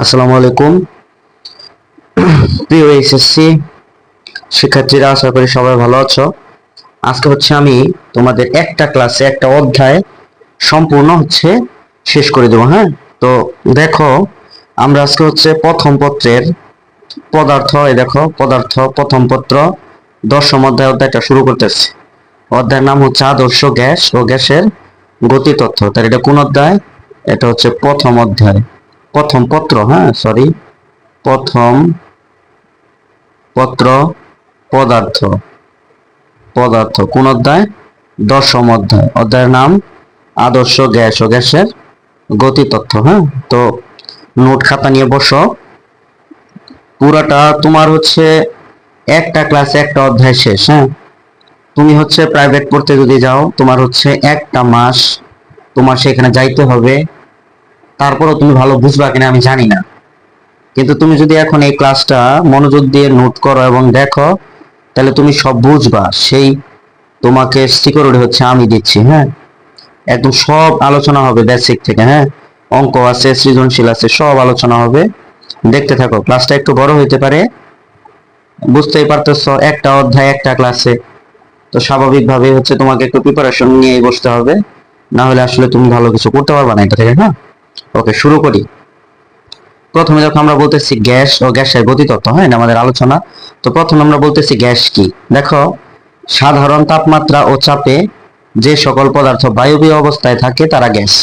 আসসালামু আলাইকুম। প্রিয় এইচএসসি শিক্ষার্থীরা, আশা করি সবাই ভালো আছো। আজকে আমি তোমাদের একটা ক্লাসে একটা অধ্যায় সম্পূর্ণ শেষ করে দেবো। হ্যাঁ, তো দেখো, আমরা আজকে প্রথম পত্রের পদার্থ, এই দেখো পদার্থ প্রথম পত্র দশম অধ্যায়টা শুরু করতেছি। অধ্যায়ের নাম আদর্শ গ্যাস ও গ্যাসের গতি তত্ত্ব। তার এটা কোন অধ্যায়? এটা প্রথম অধ্যায়, প্রথম পত্র। হ্যাঁ, সরি, প্রথম পত্র পদার্থ। পদার্থ কোন অধ্যায়? দশম অধ্যায়। অধ্যায়ের নাম আদর্শ গ্যাস ও গ্যাসের গতি তত্ত্ব। হ্যাঁ, তো নোট খাতা নিয়ে বসো। পুরাটা তোমার একটা ক্লাসে একটা অধ্যায় শেষ। হ্যাঁ, তুমি প্রাইভেট পড়তে যদি যাও, তোমার একটা মাস তোমার সেখানে যাইতে হবে। তারপরও তুমি ভালো বুঝবা কিনা আমি জানি না, কিন্তু তুমি যদি এখন এই ক্লাসটা মনোযোগ দিয়ে নোট করো এবং দেখো, তাহলে তুমি সব বুঝবা। সেই তোমাকে সিকিউরিটি আমি দিচ্ছি। হ্যাঁ, একদম সব আলোচনা হবে বেসিক থেকে। হ্যাঁ, অঙ্ক আছে, সৃজনশীল আছে, সব আলোচনা হবে। দেখতে থাকো। ক্লাসটা একটু বড় হইতে পারে, বুঝতেই পারতেছো, একটা অধ্যায় একটা ক্লাসে। তো স্বাভাবিকভাবে তোমাকে একটু প্রিপারেশন নিয়ে বসতে হবে, না হলে আসলে তুমি ভালো কিছু করতে পারবে না এটা থেকে। হ্যাঁ, ওকে, শুরু করি। প্রথমে যখন আমরা বলতেছি গ্যাস ও গ্যাসের গতিতত্ত্ব, হ্যাঁ, আমাদের আলোচনা। তো প্রথমে আমরা বলতেছি গ্যাস কি। দেখো, সাধারণ তাপমাত্রা ও চাপে যে সকল পদার্থ বায়বীয় অবস্থায় থাকে তারা গ্যাস।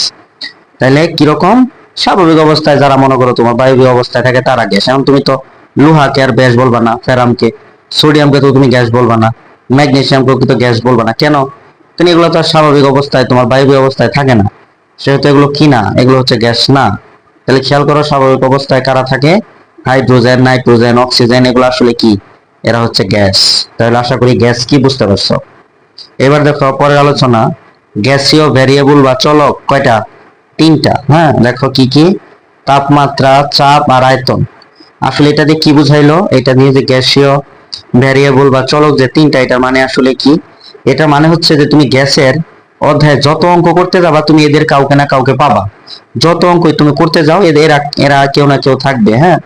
তাহলে কিরকম? স্বাভাবিক অবস্থায় যারা মনে করো তোমার বায়বীয় অবস্থায় থাকে তারা গ্যাস। এখন তুমি তো লোহাকে আর গ্যাস বলবা না, ফেরামকে, সোডিয়ামকে তো তুমি গ্যাস বলবা না, ম্যাগনেসিয়ামকে তো গ্যাস বলবা না। কেন? কারণ এগুলো তো স্বাভাবিক অবস্থায় তোমার বায়বীয় অবস্থায় থাকে না, সেহেতু এগুলো কি না, এগুলো গ্যাস না। তাহলে খেয়াল করো, স্বাভাবিক অবস্থায় কারা থাকে? হাইড্রোজেন, নাইট্রোজেন, অক্সিজেন, এগুলো আসলে কি? এরা গ্যাস। তাহলে আশা করি গ্যাস কি বুঝতে পারছো। এবার দেখো পরের আলোচনা। গ্যাসীয় ভ্যারিয়েবল বা চলক কয়টা? তিনটা। হ্যাঁ, দেখো কি কি? তাপমাত্রা, চাপ আর আয়তন। আসলে এটা দিয়ে কি বুঝাইলো? এটা দিয়ে যে গ্যাসীয় ভ্যারিয়েবল বা চলক যে তিনটা, এটা মানে আসলে কি? এটা মানে যে তুমি গ্যাসের অধ্যায়ে যত অঙ্ক করতে যাবা, তুমি এদের কাউকে না কাউকে পাবা। যত অঙ্কই তুমি করতে যাও, এরা এরা কেউ না কেউ থাকবে। হ্যাঁ,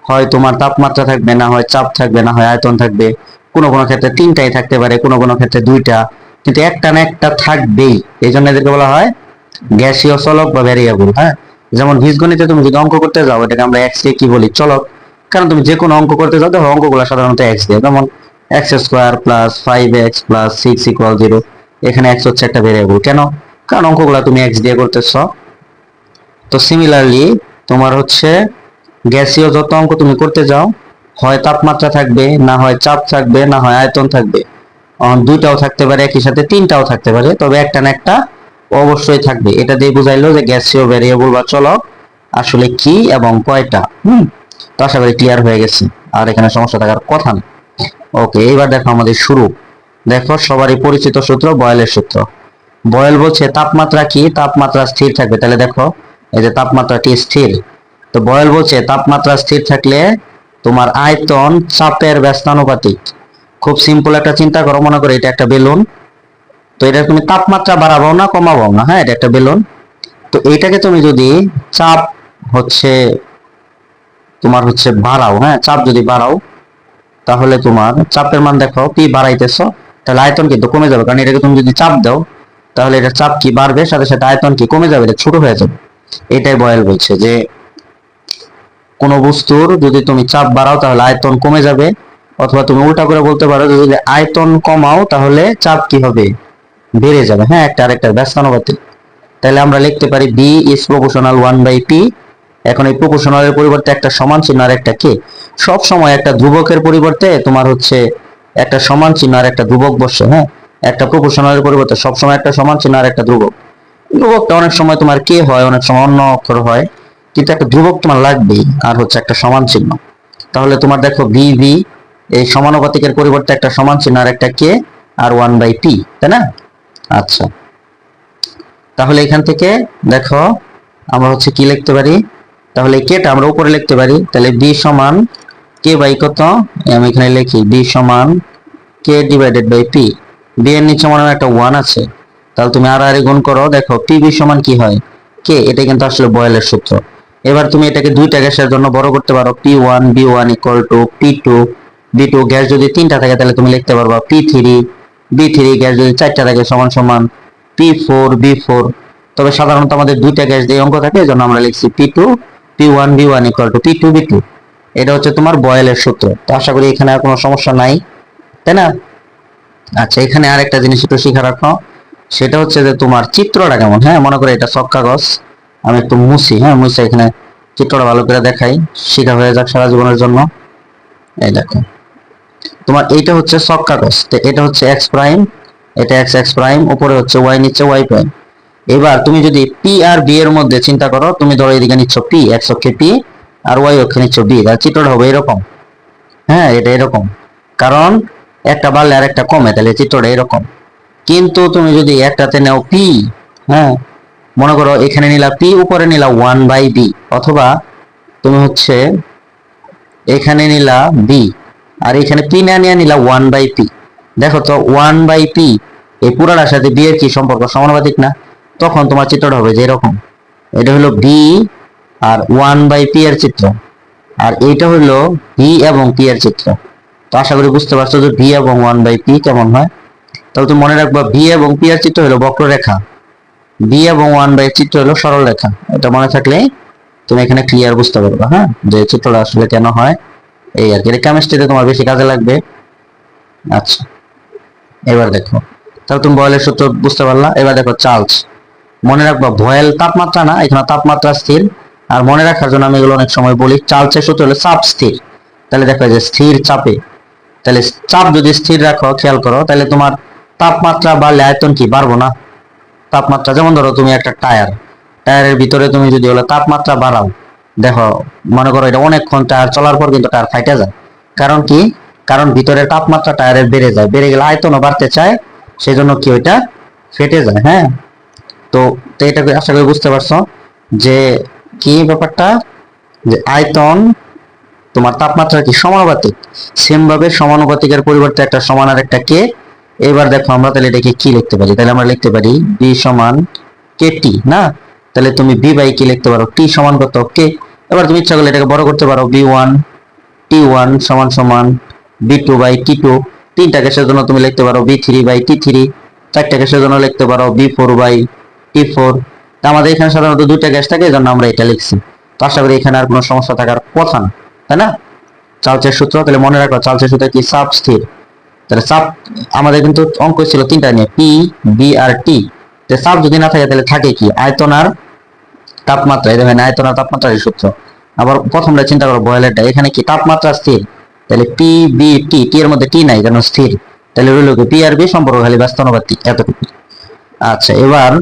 হয় তোমার তাপমাত্রা থাকবে, না হয় চাপ থাকবে, না হয় আয়তন থাকবে। কোনো কোনো ক্ষেত্রে তিনটাই থাকতে পারে, কোনো কোনো ক্ষেত্রে দুইটা, কিন্তু একটা না একটা থাকবেই। এই জন্য এদেরকে বলা হয় গ্যাসীয় চলক বা ভ্যারিয়েবল। হ্যাঁ, যেমন বীজগণিতে তুমি যদি অঙ্ক করতে যাও, এটাকে আমরা এক্স কে কি বলি? চলক। কারণ তুমি যে কোনো অঙ্ক করতে যাও, দেখো অঙ্কগুলো সাধারণত এক্স দিয়ে। যেমন x square plus 5x plus 6 equal 0। এখানে এক্স একটা ভ্যারিয়েবল। কেন? কারণ অঙ্কগুলো তুমি এক্স দিয়ে করতেছ। তো সিমিলারলি তোমার গ্যাসীয় যত অঙ্ক তুমি করতে যাও, হয় তাপমাত্রা থাকবে, না হয় চাপ থাকবে, না হয় আয়তন থাকবে। দুইটাও থাকতে পারে, একই সাথে তিনটাও থাকতে পারে, তবে একটা না একটা অবশ্যই থাকবে। এটা দিয়ে বুঝাইলো যে গ্যাসীয় ভ্যারিয়েবল বা চলক আসলে কি এবং কয়টা। তো আশা করি ক্লিয়ার হয়ে গেছে, আর এখানে সমস্যা থাকার কথা না। ওকে, এবার দেখো আমাদের শুরু। দেখো, সবারই পরিচিত সূত্র, বয়েলের সূত্র। বয়েল বলছে তাপমাত্রা কি? তাপমাত্রা স্থির থাকবে। তাহলে দেখো, এই যে তাপমাত্রাটি স্থির। তো বয়েল বলছে তাপমাত্রা স্থির থাকলে তোমার আয়তন চাপের ব্যস্তানুপাতিক। খুব সিম্পল একটা চিন্তা করো, মনে করো এটা একটা বেলুন। তো এটা তুমি তাপমাত্রা বাড়াবো না কমাবো না, হ্যাঁ, এটা একটা বেলুন। তো এইটাকে তুমি যদি চাপ হচ্ছে তোমার বাড়াও, হ্যাঁ, চাপ যদি বাড়াও, তাহলে তোমার চাপের মান দেখো পি বাড়াইতেছো, তাহলে আয়তন কিন্তু কমে যাবে। কারণ এটাকে তুমি যদি চাপ দাও, তাহলে এটা চাপ কি বাড়বে, সাথে সাথে আয়তন কি কমে যাবে, এটা ছোট হয়ে যাবে। এটাই বয়েল বলছে যে কোন বস্তুর যদি তুমি চাপ বাড়াও তাহলে আয়তন কমে যাবে, অথবা তুমি উল্টা করে বলতে পারো যে যদি আয়তন কমাও তাহলে চাপ কি হবে? বেড়ে যাবে। হ্যাঁ, একটা আরেকটা ব্যস্তানুপাতিক। তাহলে আমরা লিখতে পারি বি ইজ প্রপোর্শনাল 1/p। এখন এই প্রপোর্শনালের পরিবর্তে একটা সমান চিহ্ন আর একটা কি, সব সময় একটা ধ্রুবকের পরিবর্তে তোমার একটা সমান চিহ্ন আর একটা ধ্রুবক বসে। হ্যাঁ, একটা প্রপোর্শনালের পরিবর্তে সবসময় একটা সমান চিহ্ন আর একটা ধ্রুবক। ধ্রুবকটা অনেক সময় তোমার কে হয়, অনেক সময় অন্য অক্ষর হয়, কিন্তু একটা ধ্রুবক তোমার লাগবেই, আর একটা সমান চিহ্ন। তাহলে তোমার দেখো বি ভি, এই সমানুপাতিকের পরিবর্তে একটা সমান চিহ্ন আর একটা কে, আর 1/p, তাই না? আচ্ছা, তাহলে এখান থেকে দেখো আমরা কি লিখতে পারি? তাহলে কেটা আমরা উপরে লিখতে পারি। তাহলে বি সমান কে বাই কত? আমি এখানে লিখি বি সমান কে ডিভাইডেড বাই পি। বি এর নিচে মনে হয় একটা 1 আছে, তাহলে তুমি আর গুণ করো। দেখো পি বি সমান কি হয়? কে। এটা কিন্তু আসলে বয়েলের সূত্র। এবার তুমি এটাকে দুইটা গ্যাসের জন্য বড় করতে পারো, P1 B1 equal to P2 B2। Gas যদি তিনটা থাকে তাহলে তুমি লিখতে পারবা P3 B3। গ্যাস যদি চারটা থাকে সমান সমান P4 B4। তবে সাধারণত আমাদের দুইটা গ্যাস দিয়ে অঙ্ক থাকে, এজন্য আমরা লিখছি P2 P1 B1 equal to P2 B2। এটা হচ্ছে তোমার বয়েলের সূত্র। তো আশা করি এখানে আর কোনো সমস্যা নাই, তাই না? আচ্ছা, এখানে আর একটা জিনিস একটু শিখে রাখো, সেটা হচ্ছে যে তোমার চিত্রটা কেমন। হ্যাঁ, মনে করো এটা সব কাগজ, আমি একটু মুছি। হ্যাঁ, মুছে এখানে চিত্রটা ভালো করে দেখাই, শিখা হয়ে যাক সারা জীবনের জন্য। এই দেখো, তোমার এইটা হচ্ছে সব কাগজ। তো এটা হচ্ছে এক্স প্রাইম, এটা এক্স এক্স প্রাইম, উপরে হচ্ছে ওয়াই, নিচে ওয়াই প্রাইম। এবার তুমি যদি পি আর বি এর মধ্যে চিন্তা করো, তুমি ধরো এদিকে নিচ্ছ পি, এক্স অক্ষে পি আর ওয়াই অক্ষে নিচ্ছ বি, তাহলে চিত্রটা হবে এরকম। হ্যাঁ, এটা এরকম, কারণ একটা বাড়লে আর একটা কমে, তাহলে চিত্রটা এরকম। কিন্তু তুমি যদি একটাতে নাও পি, হ্যাঁ, মনে করো এখানে নিলা পি, উপরে নিলা 1/b, অথবা তুমি হচ্ছে এখানে নিলা বি আর এখানে পি না নিয়ে নিলা 1/p। দেখো তো 1/p এই পুরাটার সাথে বি এর কি সম্পর্ক, সমানুপাতিক না? তখন তোমার চিত্রটা হবে যে এরকম। এটা হলো বি আর 1/p এর চিত্র, আর এইটা হলো ভি এবং পি এর চিত্র। তো আশা করি বুঝতে পারছো যে ভি এবং 1/p কেমন হয়। তাহলে তুমি মনে রাখবা ভি এবং পি এর চিত্র হলো বক্ররেখা, বি এবং 1/p চিত্র হলো সরল রেখা। এটা মনে থাকলে তুমি এখানে ক্লিয়ার বুঝতে পারবে, হ্যাঁ, যে চিত্রটা আসলে কেন হয়, এই আর কি। এটা কেমিস্ট্রিতে তোমার বেশি কাজে লাগবে। আচ্ছা, এবার দেখো, তাহলে তুমি বয়েলের সূত্র বুঝতে পারলা। এবার দেখো চার্লস, মনে রাখবা ভয়েল তাপমাত্রা না, এখানে তাপমাত্রা স্থির। আর মনে রাখার জন্য আমি এগুলো অনেক সময় বলি, চার্লসের সূত্র হলো চাপ স্থির। তাহলে দেখো যে স্থির চাপে, তাহলে চাপ যদি স্থির রাখো, খেয়াল করো, তাহলে তোমার তাপমাত্রা বাড়লে আয়তন কি বাড়বো না? তাপমাত্রা, যেমন ধরো তুমি একটা টায়ারের ভিতরে তুমি যদি হলো তাপমাত্রা বাড়াও, দেখো মনে করো এটা অনেকক্ষণ টায়ার চলার পর কিন্তু টায়ার ফাইটে যায়। কারণ কি? কারণ ভিতরে তাপমাত্রা টায়ারের বেড়ে যায়, বেড়ে গেলে আয়তনও বাড়তে চায়, সেজন্য কি ওইটা ফেটে যায়। হ্যাঁ, তো এটা আশা করি বুঝতে পারছো যে কি ব্যাপারটা, যে আয়তন তোমার তাপমাত্রা কি সমানুপাতিক। সেম ভাবে সমানুপাতিকের পরিবর্তে একটা সমান আর একটা কে। এবার দেখো আমরা তাহলে এটাকে কি লিখতে পারি, তাহলে আমরা লিখতে পারি বি সমান কে টি, না? তাহলে তুমি বি বাই কি লিখতে পারো, টি সমান কত কে। এবার তুমি ইচ্ছা করলে এটাকে বড় করতে পারো, বি1 টি1 সমান সমান বি2 বাই টি2। তিনটা কেসের জন্য তুমি লিখতে পারো বি3 বাই টি3। চারটা কেসের জন্য লিখতে পারো বি4 বাই টি4। আমাদের এখানে সাধারণত দুইটা গ্যাস থাকে, এজন্য আমরা এটা লিখছি। তো আশা করি এখানে আর কোনো সমস্যা থাকার কথা না, তাই না? চার্লসের সূত্র তাহলে মনে রাখো, চার্লসের সূত্র কি, চাপ স্থির। তাহলে চাপ আমাদের কিন্তু অঙ্ক ছিল তিনটা নিয়ে, পি বি আর টি। চাপ যদি না থাকে তাহলে থাকে কি, আয়তন আর তাপমাত্রা। এই দেখেন আয়তন আর তাপমাত্রার সূত্র। আবার প্রথমটা চিন্তা করো বয়েলেরটা, এখানে কি তাপমাত্রা স্থির, তাহলে পি বি টি, টি এর মধ্যে টি নাই কারণ স্থির, তাহলে রইল কি পি আর বি সম্পর্ক খালি ব্যস্তানুপাতিক, এতটুকু। আচ্ছা, এবার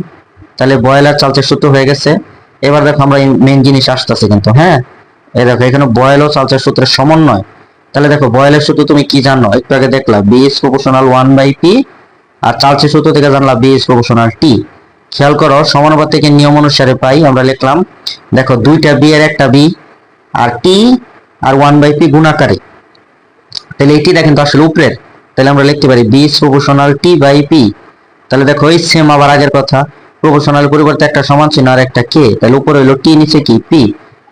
তাহলে বয়েলার চার্লসের সূত্র হয়ে গেছে। এবার দেখো আমরা মেইন জিনিস আসতেছে কিন্তু, হ্যাঁ, এই দেখো এখানে বয়েল ও চার্লসের সূত্রের সমন্বয়। তাহলে দেখো বয়েলের সূত্র তুমি কি জানো, একটু আগে দেখলা বি ইজ প্রপোর্শনাল 1/p, আর চার্লসের সূত্র থেকে জানলা বি ইজ প্রপোর্শনাল টি। খেয়াল করো সমানুপাতিকের নিয়ম অনুসারে পাই আমরা লিখলাম, দেখো দুইটা বি এর একটা বি আর টি আর 1/p গুণাকারে, তাহলে এই টিটা কিন্তু আসলে উপরের, তাহলে আমরা লিখতে পারি B is proportional T by P. তাহলে দেখো এই সেম আবার আগের কথা, প্রপোর্শনাল পরিবর্তে একটা সমান চিহ্ন আর একটা কে, তাহলে উপরে হলো টি, নিচে কি পি,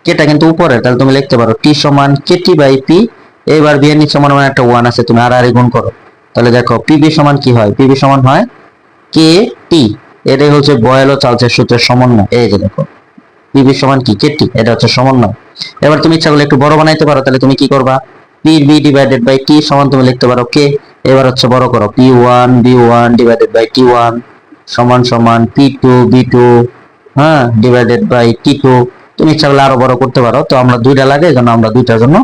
কেটা কিন্তু উপরে, তাহলে তুমি লিখতে পারো টি সমান কে টি বাই পি। এবার বি এর নিচে মনে মনে একটা 1 আছে, তুমি আর আর গুণ করো, তাহলে দেখো পিবি সমান কি হয়, পিবি সমান হয় কে টি। এটাই হচ্ছে বয়েল ও চার্লসের সূত্রের সমন্বয়। এই যে দেখো পিবি সমান কি কে টি, এটা হচ্ছে সমন্বয়। এবার তুমি ইচ্ছা করলে একটু বড় বানাইতে পারো, তাহলে তুমি কি করবা, P B divided by T সমান তুমি লিখতে পারো কে। এবার হচ্ছে বড় করো, পি1 বি1 ডিভাইডেড বাই টি1 সমান সমান পি2 বি2, হ্যাঁ, ডিভাইডেড বাই টি2। তুমি ইচ্ছা করলে আরো বড় করতে পারো, তো আমরা দুইটা লাগে এজন্য আমরা দুইটার জন্য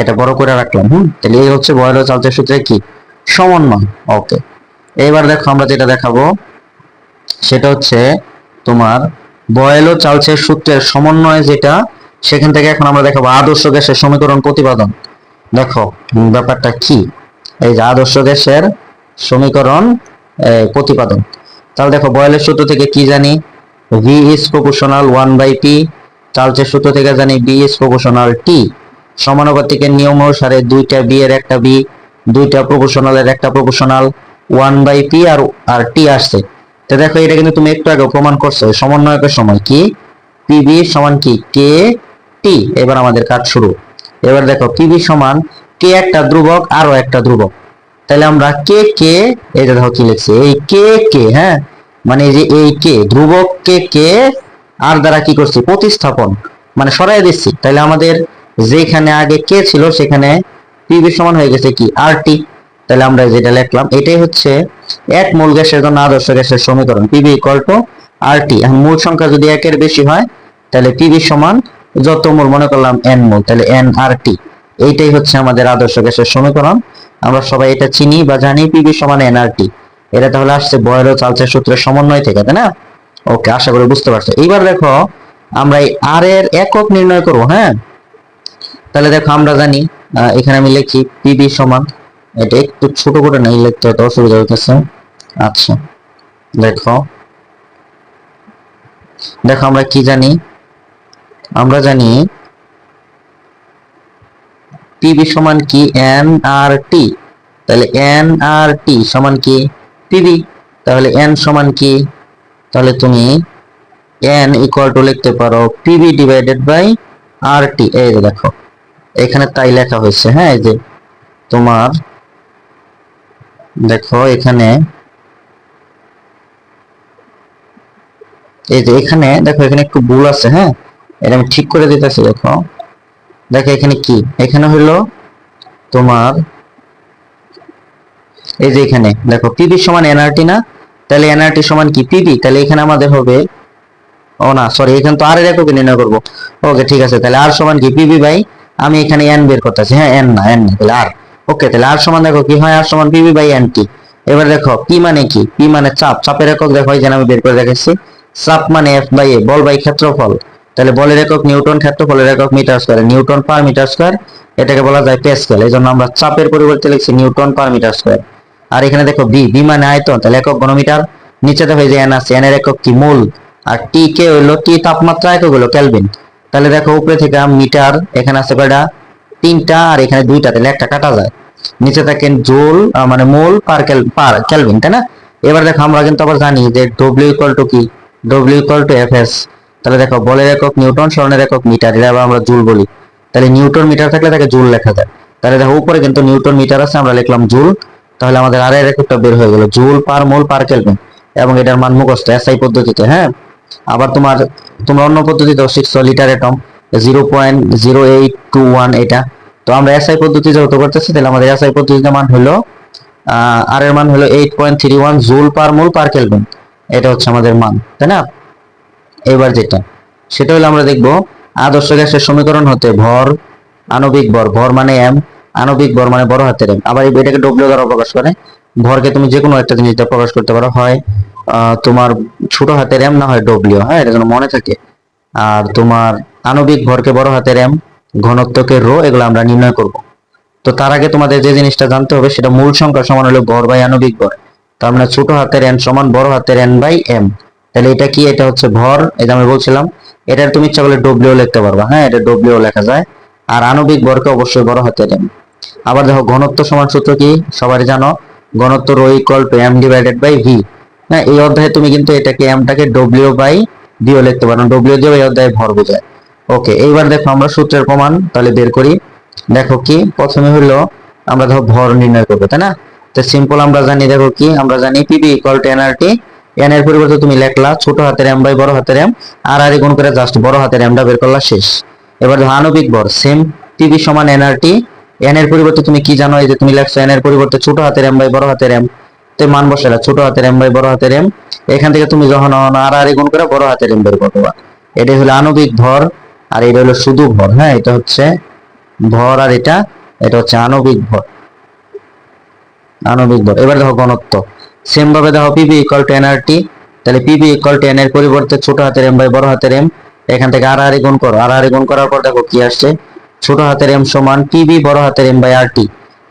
এটা বড় করে রাখলাম। তাহলে এই হচ্ছে বয়েল ও চার্লসের সূত্রের কি, সমন্বয়। ওকে, এবার দেখো আমরা যেটা দেখাবো সেটা হচ্ছে তোমার বয়েল ও চার্লসের সূত্রের সমন্বয় যেটা, সেখান থেকে এখন আমরা দেখাবো আদর্শ গ্যাসের সমীকরণ প্রতিপাদন। দেখো ব্যাপারটা কি, এই যে আদর্শ গ্যাসের সমীকরণ প্রতিপাদন। তাহলে দেখো বয়েলের সূত্র থেকে কি জানি, ভি ইজ প্রপোর্শনাল 1/p। চার্লসের সূত্র থেকে জানি বি ইজ প্রপোর্শনাল টি। সমানুপাতিকের নিয়ম অনুসারে দুইটা বি এর একটা বি, দুইটা প্রপোর্শনালের একটা প্রপোর্শনাল, 1/p আর টি আসছে। তো দেখো এটা কিন্তু তুমি একটু আগে প্রমাণ করছো সমন্বয়কের সময় কি, পিবি সমান কি কে টি। এবার আমাদের কাজ শুরু। এবার দেখো পিবি সমান কে একটা ধ্রুবক আরো একটা ধ্রুবক, তাহলে আমরা কে কে এই যে দেখো কি লিখছি, এই কে কে, হ্যাঁ মানে এই যে এই কে ধ্রুবক কে কে আর দ্বারা কি করছি প্রতিস্থাপন, মানে সরাই দিচ্ছি। তাহলে আমাদের যেখানে আগে কে ছিল সেখানে পিবি সমান হয়ে গেছে কি আর টি। তাহলে আমরা যেটা লিখলাম এটাই হচ্ছে এক মূল গ্যাসের জন্য আদর্শ গ্যাসের সমীকরণ, পিবি ইকুয়াল টু আর টি। এখন মূল সংখ্যা যদি একের বেশি হয় তাহলে পিবি সমান যত মূল, মনে করলাম এন মূল, তাহলে এন আর টি। এইটাই হচ্ছে আমাদের আদর্শ গ্যাসের সমীকরণ। আমরা সবাই এটা চিনি বা জানি, পিবি সমান এন আর টি। এটা তাহলে আসছে বয়েল ও চার্লসের সূত্রের সমন্বয় থেকে, তাই না? ওকে, আশা করি বুঝতে পারছো। এইবার দেখো আমরা এই আর এর একক নির্ণয় করব। হ্যাঁ, তাহলে দেখো আমরা জানি, এখানে আমি লিখি পিবি সমান, এটা একটু ছোট করে নাই লিখতে তো অসুবিধা হইতেছে। আচ্ছা দেখো দেখো আমরা কি জানি, আমরা জানি পিবি সমান কি এন আর টি। তাহলে এন আর টি সমান কি পিবি। তাহলে এন সমান কি, তাহলে তুমি এন ইকুয়াল টু লিখতে পারো পিবি ডিভাইডেড বাই আর টি। এই যে দেখো এখানে তাই লেখা হয়েছে। হ্যাঁ, এই যে তোমার দেখো এখানে, এই যে এখানে দেখো এখানে একটু ভুল আছে। হ্যাঁ, এটা আমি ঠিক করে দিতেছি। দেখো দেখো এখানে কি, এখানে হলো তোমার এই যে এখানে দেখো পিবি সমান এনআরটি না, তাহলে এনআরটি সমান কি পিবি। তাহলে এখানে আমাদের হবে, ও না সরি, এখানে তো আর এর একক নির্ণয় করব। ওকে ঠিক আছে, তাহলে আর সমান কি পিবি বাই, আমি এখানে এন বের করতেছি। হ্যাঁ, এন না, এন না, তাহলে আর। ওকে, তাহলে আর সমান দেখো কি হয়, আর সমান পিবি বাই এন টি। এবার দেখো পি মানে কি, পি মানে চাপ, চাপের একক দেখো এখানে আমি বের করে রেখেছি। চাপ মানে এফ বাই এ, বল বাই ক্ষেত্রফল। তাহলে বলের একক নিউটন, ক্ষেত্রফলের একক metre square, newton per metre square, এটাকে বলা যায় প্যাসকেল। এই জন্য আমরা চাপের পরিবর্তে লিখছি নিউটন পার মিটার স্কয়ার। আর এখানে দেখো বি, বি মানে আয়তন, তাহলে একক ঘনমিটার। নিচে দেখো যে এন আছে, এন এর একক কি মোল। আর টি কে হইলো টি তাপমাত্রা, একক হলো কেলভিন। তাহলে দেখো উপরে থেকে মিটার, এখানে আছে কয়টা তিনটা, আর এখানে দুইটা, তাহলে একটা কাটা যায়। নিচে থাকেন জুল মানে মোল পার কেলভিন, তাই না? এবার দেখো আমরা কিন্তু আবার জানি যে ডব্লিউ ইকুয়াল টু কি, W equal to F S. তাহলে দেখো বলের একক নিউটন, সরণের একক মিটার, এটা আবার আমরা জুল বলি। তাহলে নিউটন মিটার থাকলে তাকে জুল লেখা যায়। তাহলে দেখো উপরে কিন্তু নিউটন মিটার আছে, আমরা লিখলাম জুল। তাহলে আমাদের আর এর এককটা বের হয়ে গেল জুল পার মোল পার কেলভিন, এবং এটার মান মুখস্থ এসআই পদ্ধতিতে। হ্যাঁ, আবার তোমরা অন্য পদ্ধতিতে শিখছো লিটার অ্যাটম 0.0821, এটা তো আমরা এসআই পদ্ধতি যেহেতু করতেছি, তাহলে আমাদের এসআই পদ্ধতিতে মান হলো আর এর মান হলো 8.31 জুল পার মোল পার কেলভিন। এটা হচ্ছে আমাদের মান, তাই না? এবার যেটা সেটা হলো আমরা দেখব আদর্শ গ্যাসের সমীকরণ হতে ভর, আণবিক ভর, ভর মানে এম, আণবিক ভর মানে বড় হাতের এম। আবার এটাকে ডব্লিউ দ্বারা প্রকাশ করে। ভরকে তুমি যে কোনো একটা জিনিস দিয়ে প্রকাশ করতে পারো, হয় তোমার ছোট হাতের এম, না হয় ডব্লিউ। হ্যাঁ, এটা যেন মনে থাকে। আর তোমার আণবিক ভরকে বড় হাতের এম, ঘনত্বকে রো, এগুলো আমরা নির্ণয় করব। তো তার আগে তোমাদের যে জিনিসটা জানতে হবে সেটা মূল সংখ্যা সমান হলো ভর বাই আণবিক ভর। তার মানে ছোট হাতের এন সমান বড় হাতের এন বাই এম। তাহলে এটা কি, এটা হচ্ছে ভর, এটা আমি বলছিলাম। এটার তুমি ইচ্ছা করলে ডব্লিউ লিখতে পারবা। হ্যাঁ, এটা ডব্লিউ লেখা যায়। আর আণবিক ভরকে অবশ্যই বড় হাতের এম। আবার দেখো ঘনত্ব সমান সূত্র কি সবাই জানো, ঘনত্ব rho equal to M divided by V. হ্যাঁ, এই অধ্যায়ে তুমি কিন্তু এটাকে এমটাকে ডব্লিউ বাই ভিও লিখতে পারো, ডব্লিউ দিয়ে এই অধ্যায়ে ভর বোঝায়। ওকে, এইবার দেখো আমরা সূত্রের প্রমাণ তাহলে বের করি। দেখো কি, প্রথমে হলো আমরা দেখো ভর নির্ণয় করবো, তাই না? তো সিম্পল আমরা জানি, দেখো কি আমরা জানি PB equal to nRT. N এর পরিবর্তে তুমি লেখলা ছোট হাতের এম বাই বড় হাতের এম, আর আর গুণ করে জাস্ট বড় হাতের এমটা বের করলা, শেষ। এবার দেখো আণবিক ভর সেম, পিবি সমান এনআরটি। এন এর পরিবর্তে তুমি কি জানো, এই যে তুমি লেখছো এন এর পরিবর্তে ছোট হাতের এম বাই বড় হাতের এম, তো মান বসালা ছোট হাতের এম বাই বড় হাতের এম। এখান থেকে তুমি যখন আর আর গুণ করে বড় হাতের এম বের করবা। এটাই হলো আণবিক ভর, আর এটা হলো শুধু ভর। হ্যাঁ, এটা হচ্ছে ভর, আর এটা এটা হচ্ছে আণবিক ভর, আণবিক ভর। এবার দেখো ঘনত্ব সেম ভাবে দেখো পিবি ইকুয়াল টু এনআরটি। তাহলে পিবি ইকুয়াল টু এন এর পরিবর্তে ছোট হাতের এম বাই বড় হাতের এম, এখান থেকে আর আর গুণ করো, আর আর গুণ করার পর দেখো কি আসছে, ছোট হাতের এম সমান পিবি বড় হাতের এম বাই আর টি।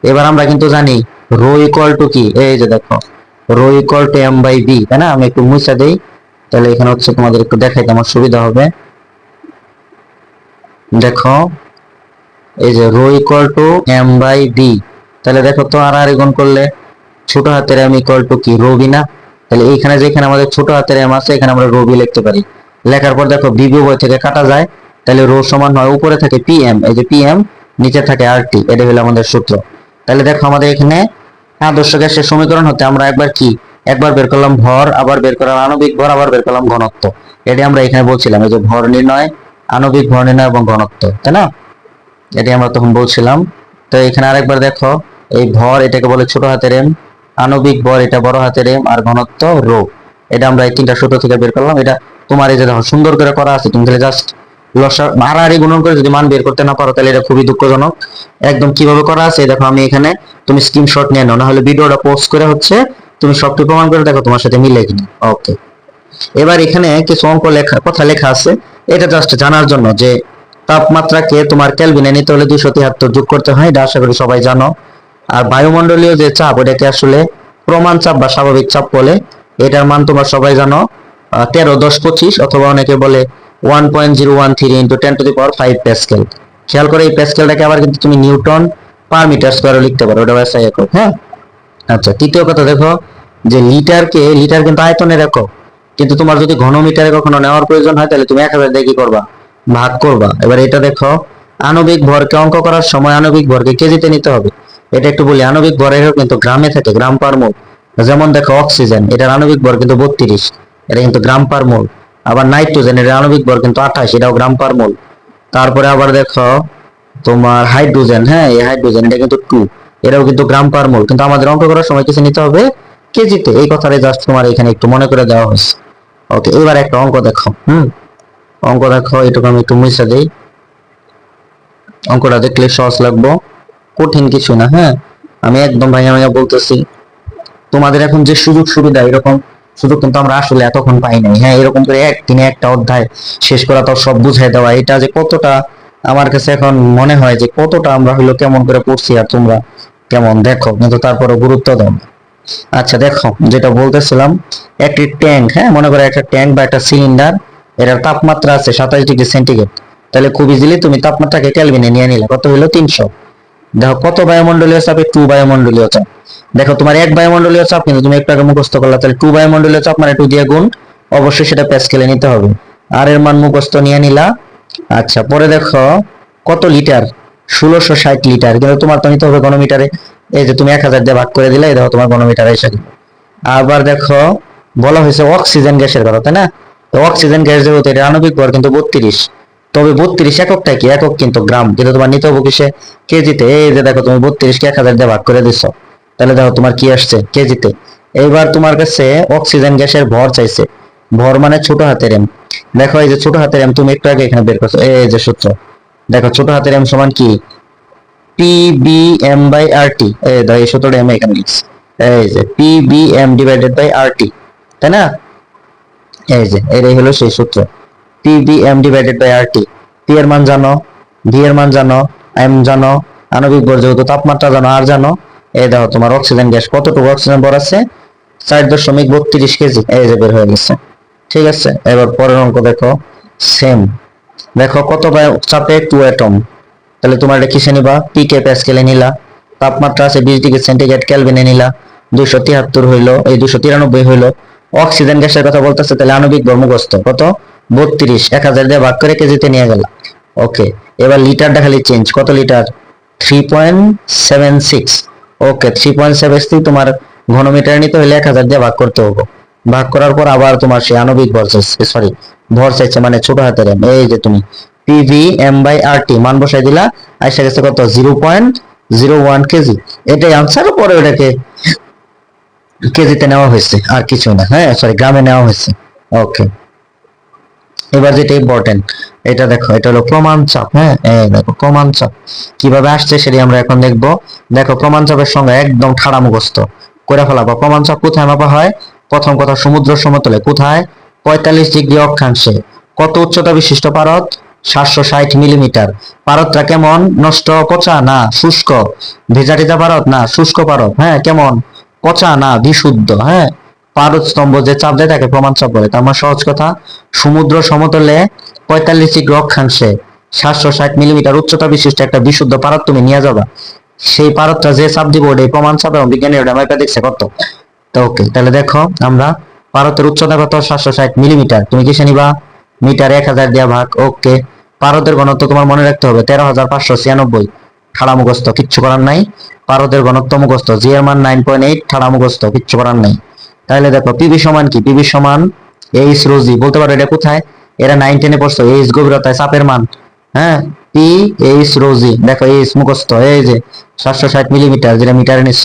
এবার আমরা কিন্তু জানি রো ইকুয়াল টু কি, এই যে দেখো rho equal to M by B, তাই না? আমি একটু মুছে দেই, তাহলে এখানে হচ্ছে তোমাদের একটু দেখাইতে আমার সুবিধা হবে। দেখো এই যে rho equal to M by B, তাহলে দেখো তো আর আর গুণ করলে ছোট হাতের এম ইকুয়াল টু কি রো বি না? তাহলে এইখানে যেখানে আমাদের ছোট হাতের এম আছে এখানে আমরা রো বি লিখতে পারি। লেখার পর দেখো বিবি উভয় থেকে কাটা যায়, তাহলে রো সমান হয় উপরে থাকে পিএম, এই যে পিএম, নিচে থাকে আরটি, এটা হলো আমাদের সূত্র। তাহলে দেখো আমাদের এখানে আদর্শ গ্যাসের সমীকরণ হতে আমরা একবার বের করলাম ভর, আবার বের করলাম আণবিক ভর, আবার বের করলাম ঘনত্ব। এটি আমরা এখানে বলছিলাম, এই যে ভর নির্ণয়, আণবিক ভর নির্ণয় এবং ঘনত্ব, তাই না? এটি আমরা তখন বলছিলাম। তো এখানে আরেকবার দেখো, এই ভর এটাকে বলে ছোট হাতের এম, আণবিক ভর এটা বড় হাতের এম, আর ঘনত্ব রো। এটা আমরা এই তিনটা সূত্র থেকে বের করলাম। এটা তোমার এই যে দেখো সুন্দর করে করা আছে, তুমি তাহলে জাস্ট লসা হারাহারি গুণন করে যদি মান বের করতে না পারো তাহলে এটা খুবই দুঃখজনক। একদম কিভাবে করা আছে দেখো, আমি এখানে, তুমি স্ক্রিনশট নিয়ে নাও, না হলে ভিডিওটা পোস্ট করে হচ্ছে তুমি সবটি প্রমাণ করে দেখো তোমার সাথে মিলে কিনা। ওকে, এবার এখানে কিছু অঙ্ক কথা লেখা আছে, এটা জাস্ট জানার জন্য যে তাপমাত্রাকে তোমার কেলভিনে নিতে হলে 273 যোগ করতে হয়, এটা আশা করি সবাই জানো। আর বায়ুমণ্ডলীয় যে চাপ, ওটাকে আসলে প্রমাণ চাপ বা স্বাভাবিক চাপ বলে, এটার মান তোমরা সবাই জানো 13.10.25, অথবা অনেকে বলে 1.013 ইন্টু 10⁵ প্যাসকেল। খেয়াল করে এই প্যাসকেলটাকে আবার কিন্তু তুমি নিউটন পার মিটার স্কয়ারে লিখতে পারো, ওটা SI একক। হ্যাঁ, আচ্ছা, তৃতীয় কথা দেখো যে লিটার কিন্তু আয়তনের একক, কিন্তু তোমার যদি ঘনমিটারে কখনো নেওয়ার প্রয়োজন হয় তাহলে তুমি 1000 দিয়ে কি করবা, ভাগ করবা। এবার এটা দেখো, আণবিক ভরকে অঙ্ক করার সময় আণবিক ভরকে কেজিতে নিতে হবে। এটা একটু বলি, আণবিক ভরের কিন্তু গ্রামে থাকে, গ্রাম পার মোল। যেমন দেখো অক্সিজেন, এটার আণবিক ভর কিন্তু 32, এটা কিন্তু গ্রাম পার মোল। আবার নাইট্রোজেন, এটার আণবিক ভর কিন্তু 28, এটাও গ্রাম পার মোল। তারপরে আবার দেখো তোমার হাইড্রোজেন, হ্যাঁ এই হাইড্রোজেন এটা কিন্তু 2, এটাও কিন্তু গ্রাম পার মোল, কিন্তু আমাদের অঙ্ক করার সময় কিছু নিতে হবে কেজিতে। এই কথাটা জাস্ট তোমার এখানে একটু মনে করে দেওয়া হয়েছে। ওকে, এবার একটা অঙ্ক দেখো। অঙ্ক দেখো, এটুকু আমি একটু মুছে দেই, অঙ্কটা দেখলে সহজ লাগবো, কঠিন কিছু না। হ্যাঁ, আমি একদম ভাইয়া ভাইয়া বলতেছি, তোমাদের এখন যে সুযোগ সুবিধা, এরকম সুযোগ কিন্তু আমরা আসলে এতক্ষণ পাই নাই। হ্যাঁ, এরকম করে একদিনে একটা অধ্যায় শেষ করা, তাও সব বুঝাই দেওয়া, এটা যে কতটা আমার কাছে এখন মনে হয় যে কতটা আমরা হইলো কেমন করে পড়ছি, আর তোমরা কেমন দেখো, কিন্তু তারপরে গুরুত্ব দাও। আচ্ছা দেখো, যেটা বলতেছিলাম, একটি ট্যাঙ্ক, হ্যাঁ মনে করো একটা ট্যাঙ্ক বা একটা সিলিন্ডার, এটার তাপমাত্রা আছে 27°C। তাহলে খুব ইজিলি তুমি তাপমাত্রাকে কেলভিনে নিয়ে নিলে, কত হলো 300। দেখো কত বায়ুমণ্ডলীয় চাপে 2 বায়ুমণ্ডলীয় চাপ। দেখো তোমার 1 বায়ুমণ্ডলীয় চাপ কিন্তু তুমি একটু আগে মুখস্থ করলা, তাহলে 2 বায়ুমণ্ডলীয় চাপ মানে 2 দিয়ে গুণ, অবশ্যই সেটা প্যাসকেলে নিতে হবে। আর এর মান মুখস্থ নিয়ে নিলা। আচ্ছা, পরে দেখো কত লিটার, 1660 লিটার, কিন্তু তোমার তো নিতে হবে ঘনমিটারে। এই যে তুমি 1000 দিয়ে ভাগ করে দিলে, এই দেখো তোমার ঘনমিটারে এসে গেল। আবার দেখো বলা হয়েছে অক্সিজেন গ্যাসের কথা, তাই না? তো অক্সিজেন গ্যাস যেহেতু এটা আণবিক ভর কিন্তু 32, তবে 32 এককটা কি, একক কিন্তু গ্রাম, কিন্তু তোমার নিতে হবে কিসে, কেজিতে। এই যে দেখো তুমি 32 কে 1000 দিয়ে ভাগ করে দিছো, তাহলে দেখো তোমার কি আসছে, কেজিতে। এইবার তোমার কাছে অক্সিজেন গ্যাসের ভর চাইছে, ভর মানে ছোট হাতের এম। দেখো এই যে ছোট হাতের এম তুমি একটু আগে এখানে বের করছো, এই যে সূত্র দেখো, ছোট হাতের এম সমান কি, PBM/RT। এই দেখো এই সূত্রটা আমি এখানে লিখছি, এই যে PBM/RT, তাই না? এই যে এটাই হলো সেই সূত্র, PBM/RT। পি এর মান জানো, ভি এর মান জানো, এম জানো, আণবিক ভর যেহেতু তাপমাত্রা জানো, আর জানো। এই দেখো তোমার অক্সিজেন গ্যাস কতটুকু অক্সিজেন ভর আছে, 4.32 কেজি, এই যে বের হয়ে গেছে। ঠিক আছে, এবার পরের অঙ্ক দেখো, সেম। দেখো কত চাপে 2 অ্যাটম, তাহলে তোমার এটা কিসে নিবা, পি কে প্যাসকেলে নিলা। তাপমাত্রা আছে 20°C, কেলভিনে নিলা। 273 হইলো, এই 293 হইলো। অক্সিজেন গ্যাসের কথা বলতেছে, তাহলে আণবিক ভর মুখস্থ কত, 32, 1000 দিয়ে ভাগ করে কেজিতে নিয়ে গেল। ওকে, এবার লিটারটা খালি চেঞ্জ, কত লিটার, 3.76। ওকে, 3.76 তোমার ঘনমিটার নিতে হলে 1000 দিয়ে ভাগ করতে হবে। ভাগ করার পর আবার তোমার সেই আণবিক ভর চাইছে, সরি ভর চাইছে মানে ছোট হাতের এম। এই যে তুমি PVM/RT মান বসাই দিলা, আইসা গেছে কত, 0.01 কেজি। এটাই আনসার, পরে ওটাকে কেজিতে নেওয়া হয়েছে, আর কিছু না। হ্যাঁ সরি, গ্রামে নেওয়া হয়েছে। ওকে, এবার যেটা ইম্পর্টেন্ট, এটা দেখো, এটা হলো প্রমাণ চাপ। হ্যাঁ, এই দেখো প্রমাণ চাপ কিভাবে আসছে সেটা আমরা এখন দেখবো। দেখো প্রমাণ চাপের সঙ্গে একদম ঠাড়া মুখস্থ করে ফেলাবো। প্রমাণ চাপ কোথায় মাপা হয়, প্রথম কথা সমুদ্র সমতলে, কোথায়, 45° অক্ষাংশে। কত উচ্চতা বিশিষ্ট পারদ, 760 মিলিমিটার। পারদটা কেমন, নষ্ট, পচা না শুষ্ক, ভেজা টেজা পারদ না, শুষ্ক পারদ। হ্যাঁ, কেমন, পচা না বিশুদ্ধ। হ্যাঁ, পারদ স্তম্ভ যে চাপ দেয় তাকে প্রমাণ চাপ বলে। তার মানে সহজ কথা, সমুদ্র সমতলে 45° অক্ষাংশে 760 মিলিমিটার উচ্চতা বিশিষ্ট একটা বিশুদ্ধ পারদ তুমি নিয়ে যাবা। সেই পারদটা যে চাপ দিব ওটাই প্রমাণ চাপ, এবং বিজ্ঞানী ওটা মাইপা দেখছে কত। তো ওকে, তাহলে দেখো আমরা পারদের উচ্চতা কত, 760 মিলিমিটার, তুমি কিসে নিবা, মিটার 1000 দিয়া ভাগ। ওকে, পারদের ঘনত্ব তোমার মনে রাখতে হবে 13,596, ঠাড়া মুখস্থ, কিচ্ছু করার নাই। পারদের ঘনত্ব মুখস্থ, জি এর মান 9.8, ঠাড়া মুখস্থ, কিচ্ছু করার নাই। তাহলে দেখো পিবি সমান কি, পিবি সমান এইচ রো জি। বলতে পারো এটা কোথায়, এরা 9 10 এ পড়ছো, এইচ গভীরতায় চাপের মান। হ্যাঁ, পি এইচ রো জি, দেখো এইচ মুখস্থ, এই যে 760 মিলিমিটার, যেটা মিটারে নিচ্ছ।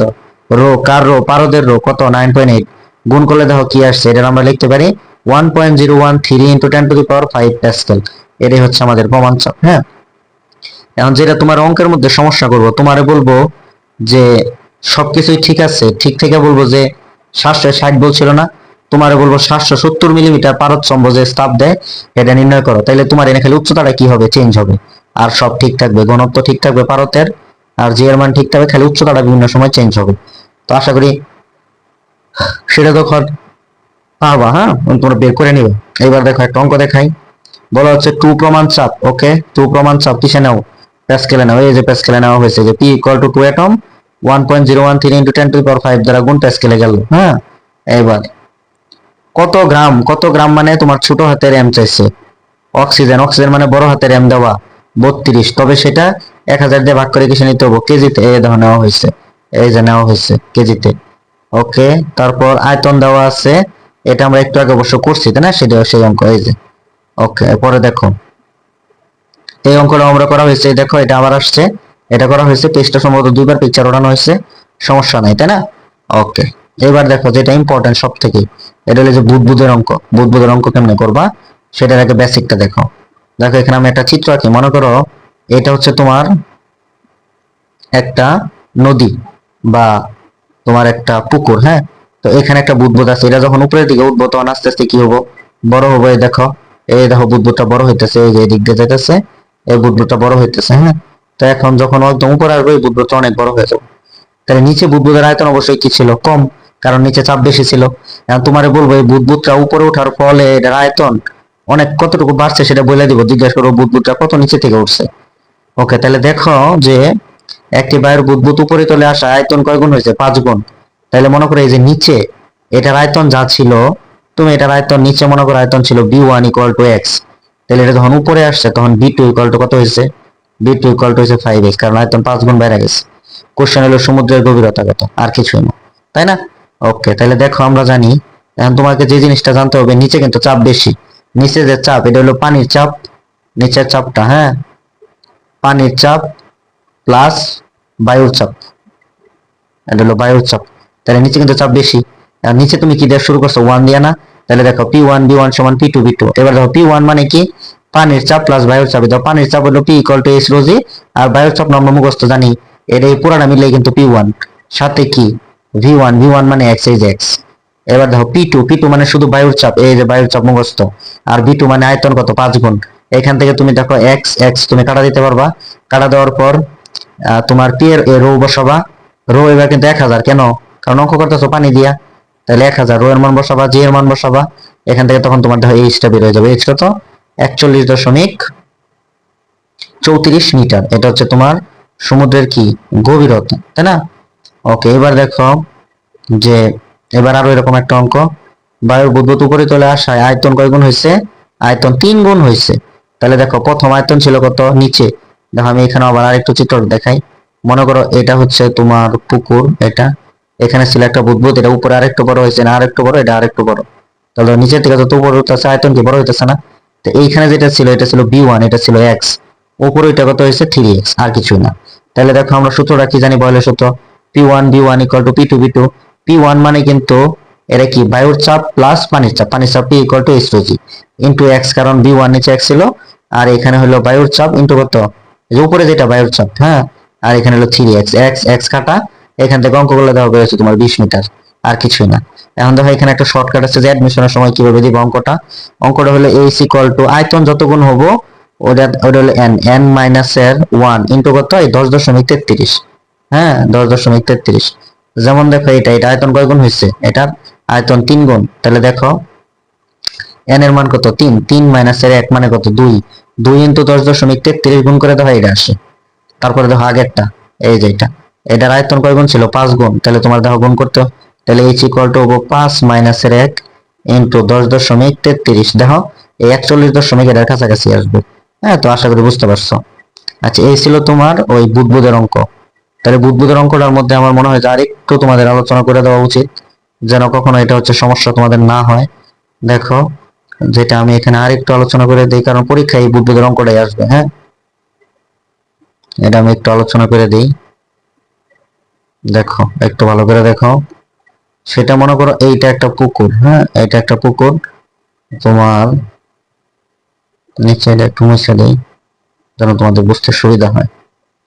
রো কার রো, পারদের রো কত, 9.8, গুণ করলে দেখো কি আসছে, এটা আমরা লিখতে পারি 1.013 ইন্টু 10⁵ প্যাসকেল। এটাই হচ্ছে আমাদের প্রমাণ চাপ। হ্যাঁ, এখন যেটা তোমার অঙ্কের মধ্যে সমস্যা করবো, তোমারে বলবো যে সবকিছুই ঠিক আছে, ঠিক থেকে বলবো যে 760 বলছিল না, তোমারে বলবো 770 মিলিমিটার পারদ যে চাপ দেয় এটা নির্ণয় করো। তাইলে তোমার এখানে খালি উচ্চতাটা কি হবে, চেঞ্জ হবে, আর সব ঠিক থাকবে, ঘনত্ব ঠিক থাকবে পারদের, আর জি এর মান ঠিক থাকবে, খালি উচ্চতাটা বিভিন্ন সময় চেঞ্জ হবে। তো আশা করি সেটা তখন পারবা। হ্যাঁ, তোমরা বের করে নিবে। এবার দেখো একটা অঙ্ক দেখাই। বলা হচ্ছে টু প্রমাণ চাপ। ওকে, টু প্রমাণ চাপ কিসে নাও, প্যাসকেলে নাও। এই যে প্যাসকেলে নেওয়া হয়েছে যে P equal to 2 atom 1.013 into 10⁵ দ্বারা গুণ প্যাসকেলে গেল। হ্যাঁ, এবার কত গ্রাম, কত গ্রাম মানে তোমার ছোট হাতের এম চাইছে। অক্সিজেন, অক্সিজেন মানে বড় হাতের এম দেওয়া 32, তবে সেটা 1000 দিয়ে ভাগ করে কিসে নিতে হবে, কেজিতে। এই দেখো নেওয়া হয়েছে, এই যে নেওয়া হয়েছে কেজিতে। ওকে, তারপর আয়তন দেওয়া আছে, এটা আমরা একটু আগে অবশ্য করছি তাই না, সেটা সেই অঙ্ক, এই যে। ওকে, পরে দেখো এই অঙ্কটা আমরা করা হয়েছে, দেখো এটা আবার আসছে, এটা করা হয়েছে, পেজটা সম্ভবত দুইবার পিকচার ওঠানো হয়েছে, সমস্যা নাই তাই না। ওকে, এবার দেখো যেটা ইম্পর্টেন্ট সব থেকে, এটা হলো যে বুদবুদের অঙ্ক। বুদবুদের অঙ্ক কেমনে করবা সেটার আগে বেসিকটা দেখো। দেখো এখানে আমি একটা চিত্র আঁকি, মনে করো এটা হচ্ছে তোমার একটা নদী বা তোমার একটা পুকুর। হ্যাঁ, তো এখানে একটা বুদবুদ আছে, এটা যখন উপরের দিকে উঠবো তখন আস্তে আস্তে কি হবো, বড় হবো। এই দেখো, এই দেখো বুদবুদটা বড় হইতেছে, এই যে এদিক দিয়ে যেতেছে, এই বুদবুদটা বড় হইতেছে। হ্যাঁ, তো এখন যখন একদম উপরে আসবে এই বুদবুদটা অনেক বড় হয়ে যাবে। তাহলে নিচে বুদবুদের আয়তন অবশ্যই কি ছিল, কম, কারণ নিচে চাপ বেশি ছিল। এখন তোমারে বলবো এই বুদবুদটা উপরে ওঠার ফলে এটার আয়তন অনেক কতটুকু বাড়ছে সেটা বলে দিব, জিজ্ঞাসা করবো বুদবুদটা কত নিচে থেকে উঠছে। ওকে, তাহলে দেখো যে একটি বায়ুর বুদবুদ উপরে চলে আসা আয়তন কয় গুণ হয়েছে, 5 গুণ। তাহলে মনে করো এই যে নিচে এটার আয়তন যা ছিল, তুমি এটার আয়তন নিচে মনে করো আয়তন ছিল b1 ইকুয়াল টু x, তাহলে এটা যখন উপরে আসছে তখন b2 ইকুয়াল টু কত হয়েছে, b2 ইকুয়াল টু হয়েছে 5x, কারণ আয়তন 5 গুণ বেড়ে গেছে। কোশ্চেন হলো সমুদ্রের গভীরতা কত, আর কিছুই না, তাই না। ওকে, তাহলে দেখো আমরা জানি, এখন তোমাকে যে জিনিসটা জানতে হবে, নিচে কিন্তু চাপ বেশি, নিচে যে চাপ এটা হলো পানির চাপ, নিচের চাপটা, হ্যাঁ, পানির চাপ প্লাস বায়ুর চাপ, এটা হলো বায়ুর চাপ। তাহলে নিচে কিন্তু চাপ বেশি, আর নিচে তুমি কি দিয়ে শুরু করছো, 1 দিয়ে না, তাহলে দেখো P1 B1 সমান P2 B2। এবার দেখো P1 মানে কি, পানির চাপ প্লাস বায়ুর চাপ। দেখো পানির চাপ হলো P equal to H rho g, আর বায়ুর চাপ আমরা মুখস্থ জানি, এর এই পুরাটা মিলে কিন্তু P1, সাথে কি V1, V1 মানে x, এই যে x। এবার দেখো P2, P2 মানে শুধু বায়ুর চাপ, এই যে বায়ুর চাপ মুখস্থ, আর B2 মানে আয়তন কত, 5 গুণ। এখান থেকে তুমি দেখো x x তুমি কাটা দিতে পারবা, কাটা দেওয়ার পর তোমার P এর রো বসাবা, রো এবার কিন্তু 1000, কেন, কারণ অঙ্ক করতেছো পানি দিয়া, তাহলে 1000 রো এর মান বসাবা, জি এর মান বসাবা, এখান থেকে তখন তোমার দেখো এইচটা বের হয়ে যাবে, এইচটা তো 41.34 মিটার। এটা হচ্ছে তোমার সমুদ্রের কি গভীরতা, তাই না। ওকে, এবার দেখো যে এবার আরো এরকম একটা অঙ্ক, বায়ুর বুদবুদ উপরে চলে আসায় আয়তন কয় গুণ হয়েছে, আয়তন 3 গুণ হয়েছে। তাহলে দেখো প্রথম আয়তন ছিল কত, নিচে, দেখো আমি এখানে আবার আরেকটু চিত্র দেখাই। মনে করো এটা হচ্ছে তোমার পুকুর, এটা এখানে ছিল একটা বুদবুদ, এটা উপরে আরেকটু বড় হয়েছে না, আরেকটু বড়, এটা আরেকটু বড়। তাহলে নিচের থেকে যত উপরে উঠতেছে আয়তন কি বড় হইতেছে না। তো এইখানে যেটা ছিল এটা ছিল b1, এটা ছিল x, উপরে এটা কত হয়েছে 3x, আর কিছুই না। তাহলে দেখো আমরা সূত্রটা কি জানি, বয়লের সূত্র P1 B1 equal to P2 B2। P1 মানে কিন্তু এটা কি বায়ুর চাপ প্লাস পানির চাপ, পানির চাপ P equal to H rho G into x, কারণ B1 নিচে x ছিল, আর এখানে হলো বায়ুর চাপ ইন্টু কত, যে উপরে যেটা বায়ুর চাপ, হ্যাঁ, আর এখানে হলো 3x, x x কাটা, এখান থেকে অঙ্ক করলে দেওয়া হয়েছে তোমার 20 মিটার, আর কিছুই না। এখন দেখো এখানে একটা শর্টকাট আছে যে অ্যাডমিশনের সময় কিভাবে দিব অঙ্কটা, অঙ্কটা হলো h ইকুয়াল টু আয়তন যত গুণ হবো ওটা ওটা হলো n মাইনাস এর 1 ইন্টু কত, এই 10.33। হ্যাঁ, 10.33। যেমন দেখো এটা এটা আয়তন কয় গুণ হয়েছে, এটার আয়তন 3 গুণ। তাহলে দেখো n এর মান কত, 3, 3 মাইনাস এর 1 মানে কত, 2, 2 ইন্টু 10.33 গুণ করে দেখো এটা আসে। তারপরে দেখো আগেরটা, এই যে এটা, এটার আয়তন কয় গুণ ছিল, 5 গুণ। তাহলে তোমার দেখো গুণ করতে, তাহলে h ইকুয়াল টু 5 মাইনাস এর 1 ইন্টু 10.33। দেখো এই 41 এটার কাছাকাছি আসবে। হ্যাঁ, তো আশা করি বুঝতে পারছো। আচ্ছা, এই ছিল তোমার ওই বুদবুদের অঙ্ক। তাহলে বুদবুদের অঙ্কটার মধ্যে আমার মনে হয় যে আরেকটু তোমাদের আলোচনা করে দেওয়া উচিত, যেন কখনো এটা হচ্ছে সমস্যা তোমাদের না হয়। দেখো, যেটা আমি এখানে আরেকটু আলোচনা করে দিই, কারণ পরীক্ষায় এই বুদবুদের অঙ্কটাই আসবে। হ্যাঁ, এটা আমি একটু আলোচনা করে দিই। দেখো, একটু ভালো করে দেখো। সেটা মনে করো এইটা একটা পুকুর। হ্যাঁ, এটা একটা পুকুর। তোমার নিচে এটা একটু মুছে দেই যেন তোমাদের বুঝতে সুবিধা হয়।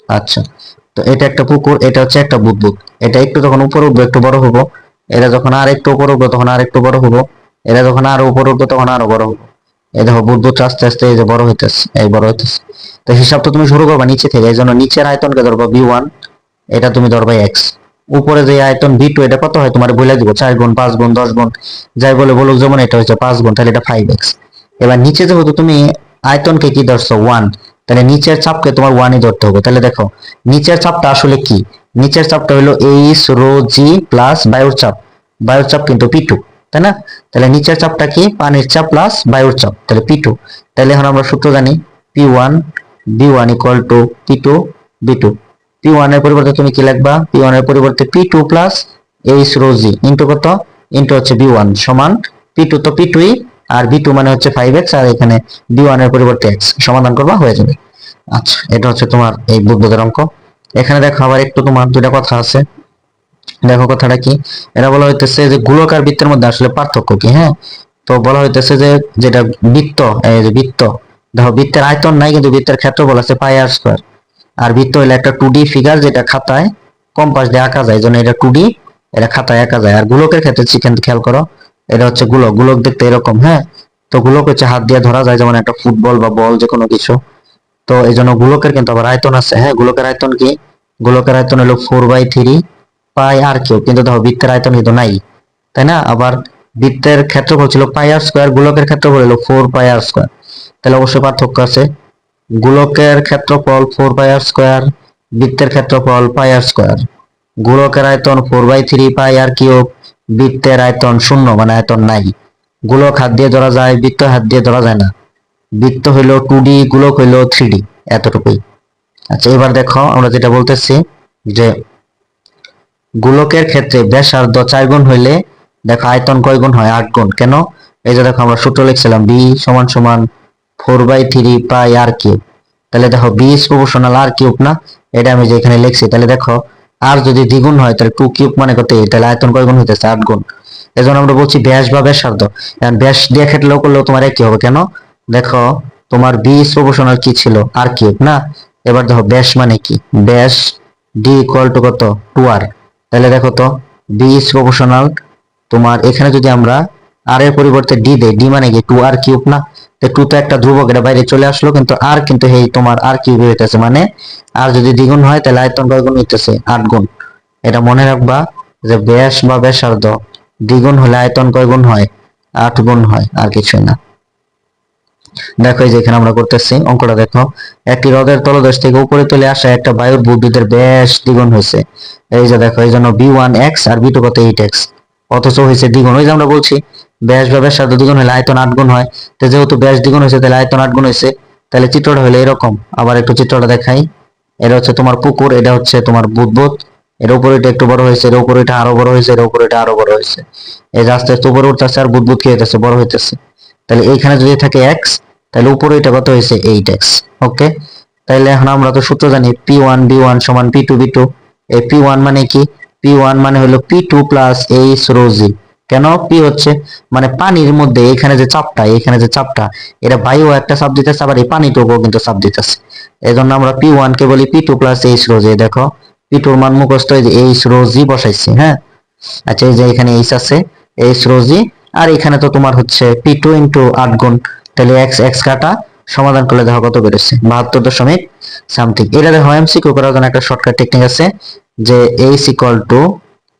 আচ্ছা, তো এটা একটা পুকুর, এটা হচ্ছে একটা বুদবুদ। এটা একটু যখন উপরে উঠবে একটু বড় হবো, এটা যখন আর একটু উপরে উঠবে তখন আর একটু বড় হবো, এটা যখন আরো উপরে উঠবে তখন আরো বড় হবো। এই দেখো বুদবুদটা আস্তে আস্তে এই যে বড় হইতেছে, এই বড় হইতেছে। তো হিসাব তো তুমি শুরু করবা নিচে থেকে, এই জন্য নিচের আয়তনকে ধরবা বি1, এটা তুমি ধরবা এক্স। উপরে যে আয়তন বি2, এটা কত হয় তোমার বলে দিব, 4 গুণ 5 গুণ 10 গুণ যাই বলে বলুক, যেমন এটা হচ্ছে 5 গুণ, তাহলে এটা 5x। এবার নিচে যেহেতু তুমি আয়তনকে কি ধরছো 1, তাহলে নিচের চাপকে তোমার 1ই ধরতে হবে। তাহলে দেখো নিচের চাপটা আসলে কি, নিচের চাপটা হলো এইচ রো জি প্লাস বায়ুর চাপ। বায়ুর চাপ কিন্তু পি2, তাই না? তাহলে নিচের চাপটা কি, পানির চাপ প্লাস বায়ুর চাপ, তাহলে পি2। তাহলে এখন আমরা সূত্র জানি, P one B one equal to পি2 B2. P one এর পরিবর্তে তুমি কি লিখবা, পি1 এর পরিবর্তে পি2 plus H rho G into কত, ইন্টু হচ্ছে বি1 সমান পি2 তো পি2ই, আর বি2 মানে হচ্ছে 5x, আর এখানে বি1 এর পরিবর্তে x সমাধান করবা, হয়ে যাবে। আচ্ছা, এটা হচ্ছে তোমার এই বুদবুদের অঙ্ক। এখানে দেখো আবার একটু তোমার দুইটা কথা আছে। দেখো কথাটা কি, এটা বলা হইতেছে যে গোলক আর বৃত্তের মধ্যে আসলে পার্থক্য কি। হ্যাঁ, তো বলা হইতেছে যে যেটা বৃত্ত, এই যে বৃত্ত, দেখো বৃত্তের আয়তন নাই কিন্তু বৃত্তের ক্ষেত্রফল আছে পাই আর স্কয়ার। আর বৃত্ত হলো একটা 2D ফিগার, যেটা খাতায় কম্পাস দিয়ে আঁকা যায়, জন্য এটা 2D, এটা খাতায় আঁকা যায়। আর গোলকের ক্ষেত্রে চিকেন খেয়াল করো, এটা হচ্ছে গোলক। গোলক দেখতে এরকম। হ্যাঁ, তো গোলক হচ্ছে হাত দিয়ে ধরা যায়, যেমন একটা ফুটবল বা বল, যে কোনো কিছু। তো এই জন্য গোলকের কিন্তু আবার আয়তন আছে। হ্যাঁ, গোলকের আয়তন কি, গোলকের আয়তন হলো 4/3 পাই আর কিউব, কিন্তু দেখো বৃত্তের আয়তন কিন্তু নাই, তাই না? আবার বৃত্তের ক্ষেত্রফল ছিল পাই আর স্কয়ার, গোলকের ক্ষেত্রফল হলো 4 পাই আর স্কয়ার। তাহলে অবশ্যই পার্থক্য আছে। গোলকের ক্ষেত্রফল 4 পাই আর স্কয়ার, বৃত্তের ক্ষেত্রফল পাই আর স্কয়ার। গোলকের আয়তন 4/3 পাই আর কিউব, বৃত্তের আয়তন 0, মানে আয়তন নাই। গোলক হাত দিয়ে ধরা যায়, বৃত্ত হাত দিয়ে ধরা যায় না। বৃত্ত হইলো 2D, গোলক হইলো 3D, এতটুকুই। আচ্ছা, এবার দেখো আমরা যেটা বলতেছি যে গোলকের ক্ষেত্রে ব্যাসার্ধ 4 গুণ হইলে দেখো আয়তন কয় গুণ হয়, 8 গুণ। কেন? এই যে দেখো আমরা সূত্র লিখছিলাম, বি সমান সমান 4/3 পাই আর কিউব। তাহলে দেখো B is proportional R cube না, এটা আমি যে এখানে লিখছি। তাহলে দেখো আর যদি দ্বিগুণ হয় তাহলে 2 কিউব মানে কত, তাহলে আয়তন কয় গুণ হইতেছে, 8 গুণ। এজন্য আমরা বলছি ব্যাস বা ব্যাসার্ধ। এখন ব্যাস দিয়ে ক্ষেত্রেও করলেও তোমার একই হবে। কেন? দেখো তোমার বি ইজ প্রপোর্শনাল কি ছিল, আর কিউব না। এবার দেখো ব্যাস মানে কি, ব্যাস ডি ইকুয়াল টু কত, 2r। তাহলে দেখো তো বি ইজ প্রপোর্শনাল, তোমার এখানে যদি আমরা আর এর পরিবর্তে ডি দেই, ডি মানে কি 2r কিউব না। তো 2 তো একটা ধ্রুবক, এটা বাইরে চলে আসলো, কিন্তু আর কিন্তু এই তোমার আর কিউব হইতেছে, মানে আর যদি দ্বিগুণ হয় তাহলে আয়তন কয় গুণ হইতেছে, 8 গুণ। এটা মনে রাখবা যে ব্যাস বা ব্যাসার্ধ দ্বিগুণ হলে আয়তন কয় গুণ হয়, 8 গুণ হয়, আর কিছুই না। দেখো এই যে এখানে আমরা করতেছি অঙ্কটা, দেখো একটি হ্রদের তলদেশ থেকে উপরে চলে আসা একটা বায়ুর বুদবুদের ব্যাস দ্বিগুণ হয়েছে। এই যে দেখো, এই জন্য বি1 x আর বি2 কত 8x, অথচ হয়েছে দ্বিগুণ। ওই যে আমরা বলছি ব্যাস বা ব্যাসার্ধ দ্বিগুণ হলে আয়তন 8 গুণ হয়, তো যেহেতু ব্যাস দ্বিগুণ হয়েছে তাহলে আয়তন 8 গুণ হয়েছে। তাহলে চিত্রটা হলো এরকম। আবার একটু চিত্রটা দেখাই। এটা হচ্ছে তোমার পুকুর, এটা হচ্ছে তোমার বুদবুদ। এর উপরে এটা একটু বড় হয়েছে, এর উপরে এটা আরো বড় হয়েছে, এর উপরে এটা আরো বড় হয়েছে। এই যে আস্তে আস্তে উপরে উঠতেছে আর বুদবুদ কি হইতেছে, বড় হইতেছে। তাহলে এইখানে যদি থাকে x, তাহলে উপরে এটা কত হয়েছে 8x। ওকে, তাহলে এখন আমরা তো সূত্র জানি p1 b1 সমান p2 b2। এই p1 মানে কি, p1 মানে হলো p2 প্লাস এইচ রো জি। কেন? p হচ্ছে মানে পানির মধ্যে এখানে যে চাপটা, এখানে যে চাপটা, এটা বায়ু একটা চাপ দিতেছে, আবার এই পানিটুকুও কিন্তু চাপ দিতেছে। এই জন্য আমরা p1 কে বলি p2 প্লাস এইচ রো জি। দেখো p2 এর মান মুখস্থ, এই যে এইচ রো জি বসাইছি। হ্যাঁ, আচ্ছা, এই যে এখানে এইচ আছে, এইচ রো জি। আর এখানে তো তোমার হচ্ছে p2 ইন্টু 8 গুণ, তাহলে x x কাটা, সমাধান করলে দেখো কত বেরোচ্ছে, 72 দশমিক সামথিং। এটা দেখো এমসিকিউ করার জন্য একটা শর্টকাট টেকনিক আছে, যে h equal to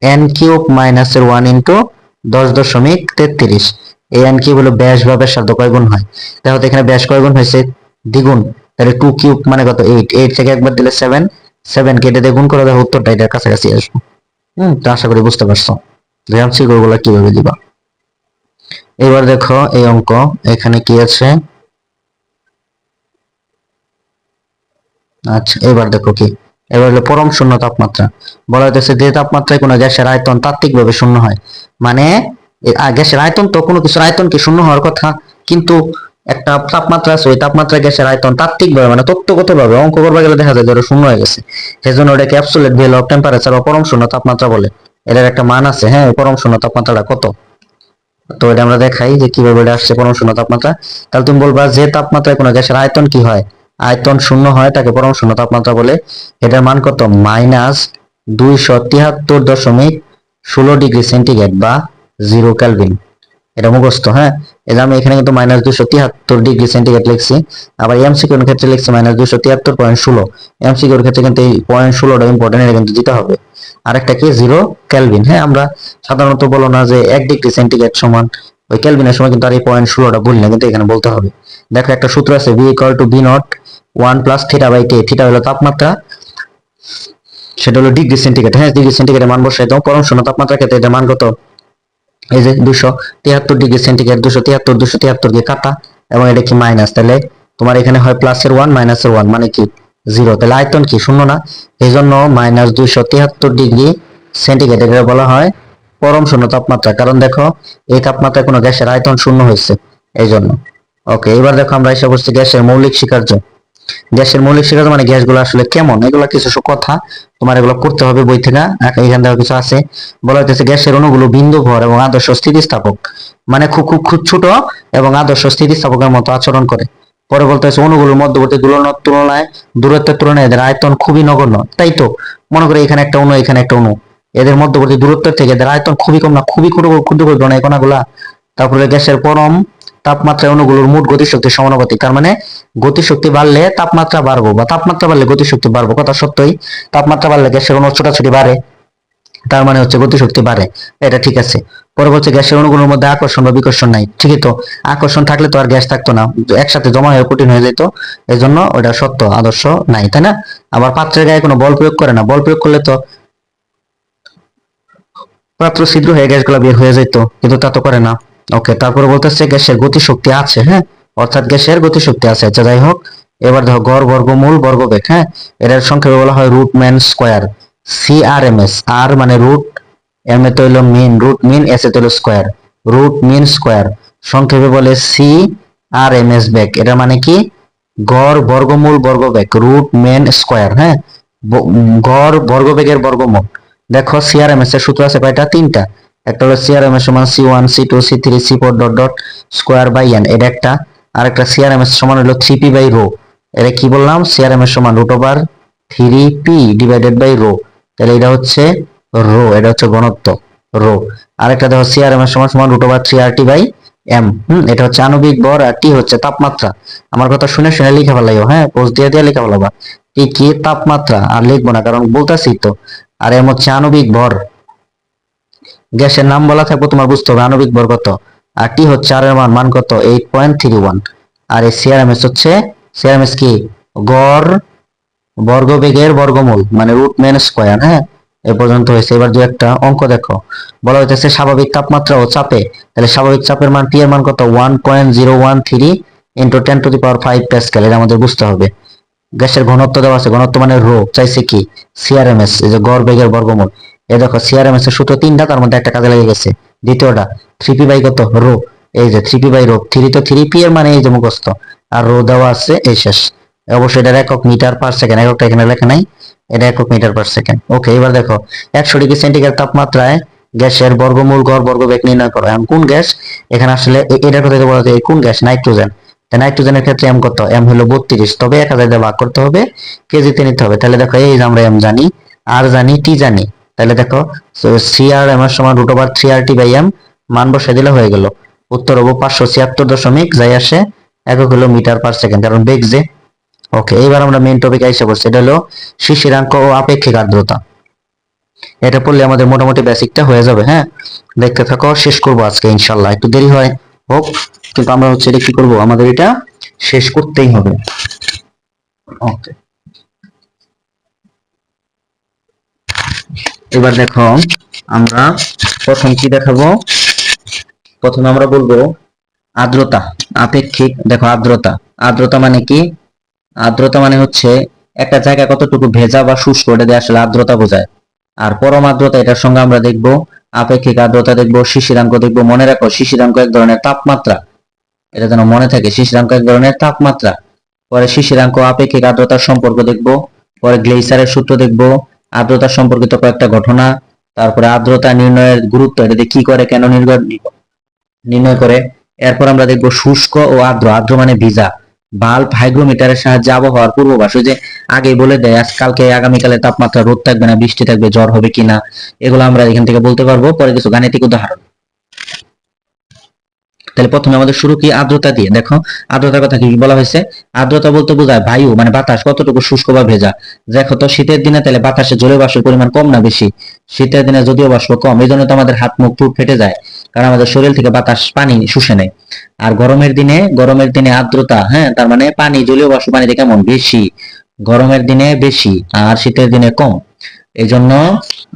n cube minus এর 1 ইন্টু 10.33। এই n কিউব হলো ব্যাস বা ব্যাসার্ধ কয় গুণ হয়। দেখো তো এখানে ব্যাস কয় গুণ হয়েছে, দ্বিগুণ। তাহলে 2 কিউব মানে কত 8, 8 থেকে একবার দিলে 7, 7 কেটে দিয়ে গুণ করে দেখো উত্তরটা এটার কাছাকাছি আসবে। তো আশা করি বুঝতে পারছো যে এমসিকিউ গুলো কিভাবে দিবা। এবার দেখো এই অঙ্ক, এখানে কি আছে, আচ্ছা এবার দেখো কি, এবার হলো পরম শূন্য তাপমাত্রা। বলা হইতেছে যে তাপমাত্রায় কোনো গ্যাসের আয়তন তাত্ত্বিকভাবে শূন্য হয়, মানে গ্যাসের আয়তন তো কোনো কিছুর আয়তন কি শূন্য হওয়ার কথা, কিন্তু একটা তাপমাত্রা আছে, ওই তাপমাত্রায় গ্যাসের আয়তন তাত্ত্বিকভাবে মানে তত্ত্বগতভাবে অঙ্ক করবা গেলে দেখা যায় যে ওটা শূন্য হয়ে গেছে। সেজন্য ওটাকে অ্যাবসলিউট ভ্যালু অফ টেম্পারেচার বা পরম শূন্য তাপমাত্রা বলে। এটার একটা মান আছে, হ্যাঁ পরম শূন্য তাপমাত্রাটা কত। তো এটা আমরা দেখাই যে কিভাবে এটা আসছে পরম শূন্য তাপমাত্রা। তাহলে তুমি বলবা যে তাপমাত্রায় কোনো গ্যাসের আয়তন কি হয়, আয়তন শূন্য হয়, তাকে পরম শূন্য তাপমাত্রা বলে। এটার মান কত, -273.16 ডিগ্রি সেন্টিগ্রেড বা 0 কেলভিন। এটা মুখস্থ, হ্যাঁ। এই যে আমি এখানে কিন্তু -273 ডিগ্রি সেন্টিগ্রেড লিখছি, আবার এমসিকিউর ক্ষেত্রে লিখছি -273.16। এমসিকিউর ক্ষেত্রে কিন্তু এই 0.16টা ইম্পর্টেন্ট, এটা কিন্তু দিতে হবে। আরেকটা কি 0 কেলভিন, হ্যাঁ আমরা সাধারণত বলো না যে 1 ডিগ্রি সেন্টিগ্রেড সমান, ওই কেলভিনের সময় কিন্তু আর এই 0.16টা বলি না, কিন্তু এখানে বলতে হবে। দেখো একটা সূত্র আছে, V = B not 1 + θ/T। Theta হলো তাপমাত্রা, সেটা হলো ডিগ্রি সেন্টিগ্রেড, হ্যাঁ ডিগ্রি সেন্টিগ্রেডের মান বসাই দাও। পরম শূন্য তাপমাত্রার ক্ষেত্রে এটার মান কত, এই যে 273 ডিগ্রি সেন্টিগ্রেড, 273 কে কাটা, এবং এটা কি মাইনাস, তাহলে তোমার এখানে হয় প্লাসের 1 মাইনাসের 1 মানে কি 0, তাহলে আয়তন কি শূন্য না। এই জন্য -273 ডিগ্রি সেন্টিগ্রেড এটা বলা হয় পরম শূন্য তাপমাত্রা, কারণ দেখো এই তাপমাত্রায় কোনো গ্যাসের আয়তন শূন্য হয়েছে এই জন্য। ওকে, এবার দেখো আমরা এসে বলছি গ্যাসের মৌলিক স্বীকার্য। গ্যাসের মৌলিক স্বীকার্য মানে গ্যাসগুলো আসলে কেমন, এগুলো কিছু কথা তোমার এগুলো করতে হবে বই থেকে। এখান থেকে কিছু আছে, বলা হইতেছে গ্যাসের অণুগুলো বিন্দু ভর এবং আদর্শ স্থিতিস্থাপক, মানে খুব খুব খুব ছোট এবং আদর্শ স্থিতিস্থাপকের মতো আচরণ করে। পরে বলতেছে অণুগুলোর মধ্যবর্তী দূরত্বের তুলনায় এদের আয়তন খুবই নগণ্য। তাই তো, মনে করে এখানে একটা অণু, এখানে একটা অণু, এদের মধ্যবর্তী দূরত্বের থেকে এদের আয়তন খুবই কম না, খুবই ক্ষুদ্র ক্ষুদ্র ক্ষুদ্র না এই কণাগুলা। তারপরে গ্যাসের পরম তাপমাত্রায় অণুগুলোর মোট গতিশক্তি সমানুপাতিক, তার মানে গতিশক্তি বাড়লে তাপমাত্রা বাড়বো, বা তাপমাত্রা বাড়লে গতিশক্তি বাড়বো, কথা সত্যই। তাপমাত্রা বাড়লে গ্যাসের অণু ছোটাছুটি বাড়ে, তার মানে হচ্ছে গতিশক্তি বাড়ে, এটা ঠিক আছে। পরবর্তী গ্যাসের অণুগুলোর মধ্যে আকর্ষণ বা বিকর্ষণ নাই, ঠিকই তো। আকর্ষণ থাকলে তো আর গ্যাস থাকতো না, একসাথে জমা হয়ে কঠিন হয়ে যেত, এই জন্য ওটা সত্য, আদর্শ নাই, তাই না। আবার পাত্রের গায়ে কোনো বল প্রয়োগ করে না, বল প্রয়োগ করলে তো পাত্র ছিদ্র হয়ে গ্যাসগুলো বের হয়ে যেত, কিন্তু তা তো করে না। ওকে, তারপরে বলতেছে গ্যাসের গতিশক্তি আছে, হ্যাঁ অর্থাৎ গ্যাসের গতিশক্তি আছে। আচ্ছা যাই হোক, এবার দেখো গড় বর্গমূল বর্গবেগ, হ্যাঁ এটার সংক্ষেপে বলা হয় রুট ম্যান স্কোয়ার, CRMS। আর মানে রুট, এম এ তো হলো মিন, রুট মিন, এস এ তো হলো স্কোয়ার, রুট মিন স্কোয়ার, সংক্ষেপে বলে CRMS বেগ। এটা মানে কি গড় বর্গমূল বর্গবেগ, রুট মেন স্কোয়ার, হ্যাঁ গড় বর্গবেগের বর্গমূল। দেখো CRMS এর সূত্র আছে কয়টা, তিনটা। একটা হলো CRMS সমান C1 C2 C3 C4 dot dot square by n, এটা একটা। আর একটা CRMS সমান হলো 3p/ρ। এটা কি বললাম, CRMS সমান √3p ডিভাইডেড বাই রো, তাহলে এটা হচ্ছে রো, এটা হচ্ছে ঘনত্ব রো। আরেকটা দেখো CRMS সমান সমান √3RT/m, এটা হচ্ছে আণবিক ভর, আর টি হচ্ছে তাপমাত্রা। আমার কথা শুনে শুনে লিখে ফেলাইও, হ্যাঁ পোস্ট দিয়ে দিয়ে লিখে ফেলাবা। কি কি তাপমাত্রা আর লিখবো না, কারণ বলতেছি তো। আর এম হচ্ছে আণবিক ভর, গ্যাসের নাম বলা থাকবো তোমার বুঝতে হবে আণবিক ভর কত। আর টি হচ্ছে আর এর মান, মান কত 8.31। আর এই CRMS হচ্ছে, CRMS কি গড় বর্গবেগের বর্গমূল, মানে রুট মেন স্কোয়ার, হ্যাঁ এ পর্যন্ত হয়েছে। এবার দু একটা অঙ্ক দেখো, বলা হইতেছে স্বাভাবিক তাপমাত্রা ও চাপে, তাহলে স্বাভাবিক চাপের মান টি এর মান কত 1.013 ইন্টু 10⁵ প্যাসকেল, এটা আমাদের বুঝতে হবে। গ্যাসের ঘনত্ব দেওয়া আছে, ঘনত্ব মানে রো, চাইছে কি CRMS, এই যে গড় বেগের বর্গমূল। এই দেখো CRMS এর সূত্র তিনটা, তার মধ্যে একটা কাজে লেগে গেছে, দ্বিতীয়টা 3p/ কত রো, এই যে 3p/ρ, 3 তো 3p এর মানে এই যে মুখস্থ, আর রো দেওয়া আছে এই শেষ। অবশ্যই এটা একক মিটার পার সেকেন্ড, এককটা এখানে লেখা নাই, এটা একক মিটার পার সেকেন্ড। ওকে, এবার দেখো 100 ডিগ্রি সেন্টিগ্রেড তাপমাত্রায় গ্যাসের বর্গমূল গড় বর্গবেগ নির্ণয় করো। এখন কোন গ্যাস, এখানে আসলে এটার কথা বলা যায় কোন গ্যাস, নাইট্রোজেন। নাইট্রোজেনের ক্ষেত্রে এম কত, এম হলো 32, তবে 1000 দিয়ে ভাগ করতে হবে, কেজিতে নিতে হবে। তাহলে দেখো এই যে আমরা এম জানি, আর জানি, টি জানি, তাহলে দেখো CRM এর সমান √3RT/m, মান বসে দিলে হয়ে গেল। উত্তর হবো 576 দশমিক যাই আসে একক হলো মিটার পার সেকেন্ড, কারণ বেগ যে। ওকে, এবার আমরা মেইন টপিক আইসা পড়ছি, এটা হলো শিশিরাঙ্ক ও আপেক্ষিক আর্দ্রতা। এটা পড়লে আমাদের মোটামুটি বেসিকটা হয়ে যাবে, হ্যাঁ দেখতে থাকো, শেষ করবো আজকে ইনশাল্লাহ, একটু দেরি হয় হোক, কিন্তু আমরা হচ্ছে এটা কি করবো, আমাদের এটা শেষ করতেই হবে। ওকে, এবার দেখো আমরা প্রথম কি দেখাবো, প্রথমে আমরা বলবো আর্দ্রতা, আপেক্ষিক। দেখো আর্দ্রতা, আর্দ্রতা মানে কি? আর্দ্রতা মানে হচ্ছে একটা জায়গা কতটুকু ভেজা বা শুষ্ক, এটা দিয়ে আসলে আর্দ্রতা বোঝায়। আর পরম আর্দ্রতা, এটার সঙ্গে আমরা দেখবো আপেক্ষিক আর্দ্রতা দেখবো, শিশিরাঙ্ক দেখবো। মনে রাখো শিশিরাঙ্ক এক ধরনের তাপমাত্রা, এটা যেন মনে থাকে, শিশিরাঙ্ক এক ধরনের তাপমাত্রা। পরে শিশিরাঙ্ক আপেক্ষিক আর্দ্রতার সম্পর্ক দেখবো, পরে গ্লেইসারের সূত্র দেখবো, আর্দ্রতা সম্পর্কিত কয়েকটা ঘটনা, তারপরে আর্দ্রতা নির্ণয়ের গুরুত্ব, এটা দিয়ে কি করে, কেন নির্ণয় করে। এরপর আমরা দেখবো শুষ্ক ও আর্দ্র। আর্দ্র মানে ভিজা, বাল্ব হাইগ্রোমিটারের সাহায্যে আবহাওয়ার পূর্বাভাস, ওই যে আগেই বলে দেয় আজকালকে আগামীকালে তাপমাত্রা, রোদ থাকবে না, বৃষ্টি থাকবে, জ্বর হবে কিনা, এগুলো আমরা এখান থেকে বলতে পারবো। পরে কিছু গাণিতিক উদাহরণ। তাহলে প্রথমে আমাদের শুরু কি আর্দ্রতা দিয়ে। দেখো আর্দ্রতার কথা কি বলা হয়েছে? আর্দ্রতা বলতে বোঝায় বায়ু মানে বাতাস কতটুকু শুষ্ক বা ভেজা। দেখো তো শীতের দিনে তাহলে বাতাসে জলীয় বাষ্পের পরিমাণ কম না বেশি? শীতের দিনে যদিও বাষ্প কম, এই জন্য তো আমাদের হাত মুখ ফুট ফেটে যায়, কারণ আমাদের শরীর থেকে বাতাস পানি শুষে নেয়। আর গরমের দিনে আর্দ্রতা, হ্যাঁ, তার মানে পানি, জলীয় বাষ্প পানিতে কেমন, বেশি। গরমের দিনে বেশি আর শীতের দিনে কম। এই জন্য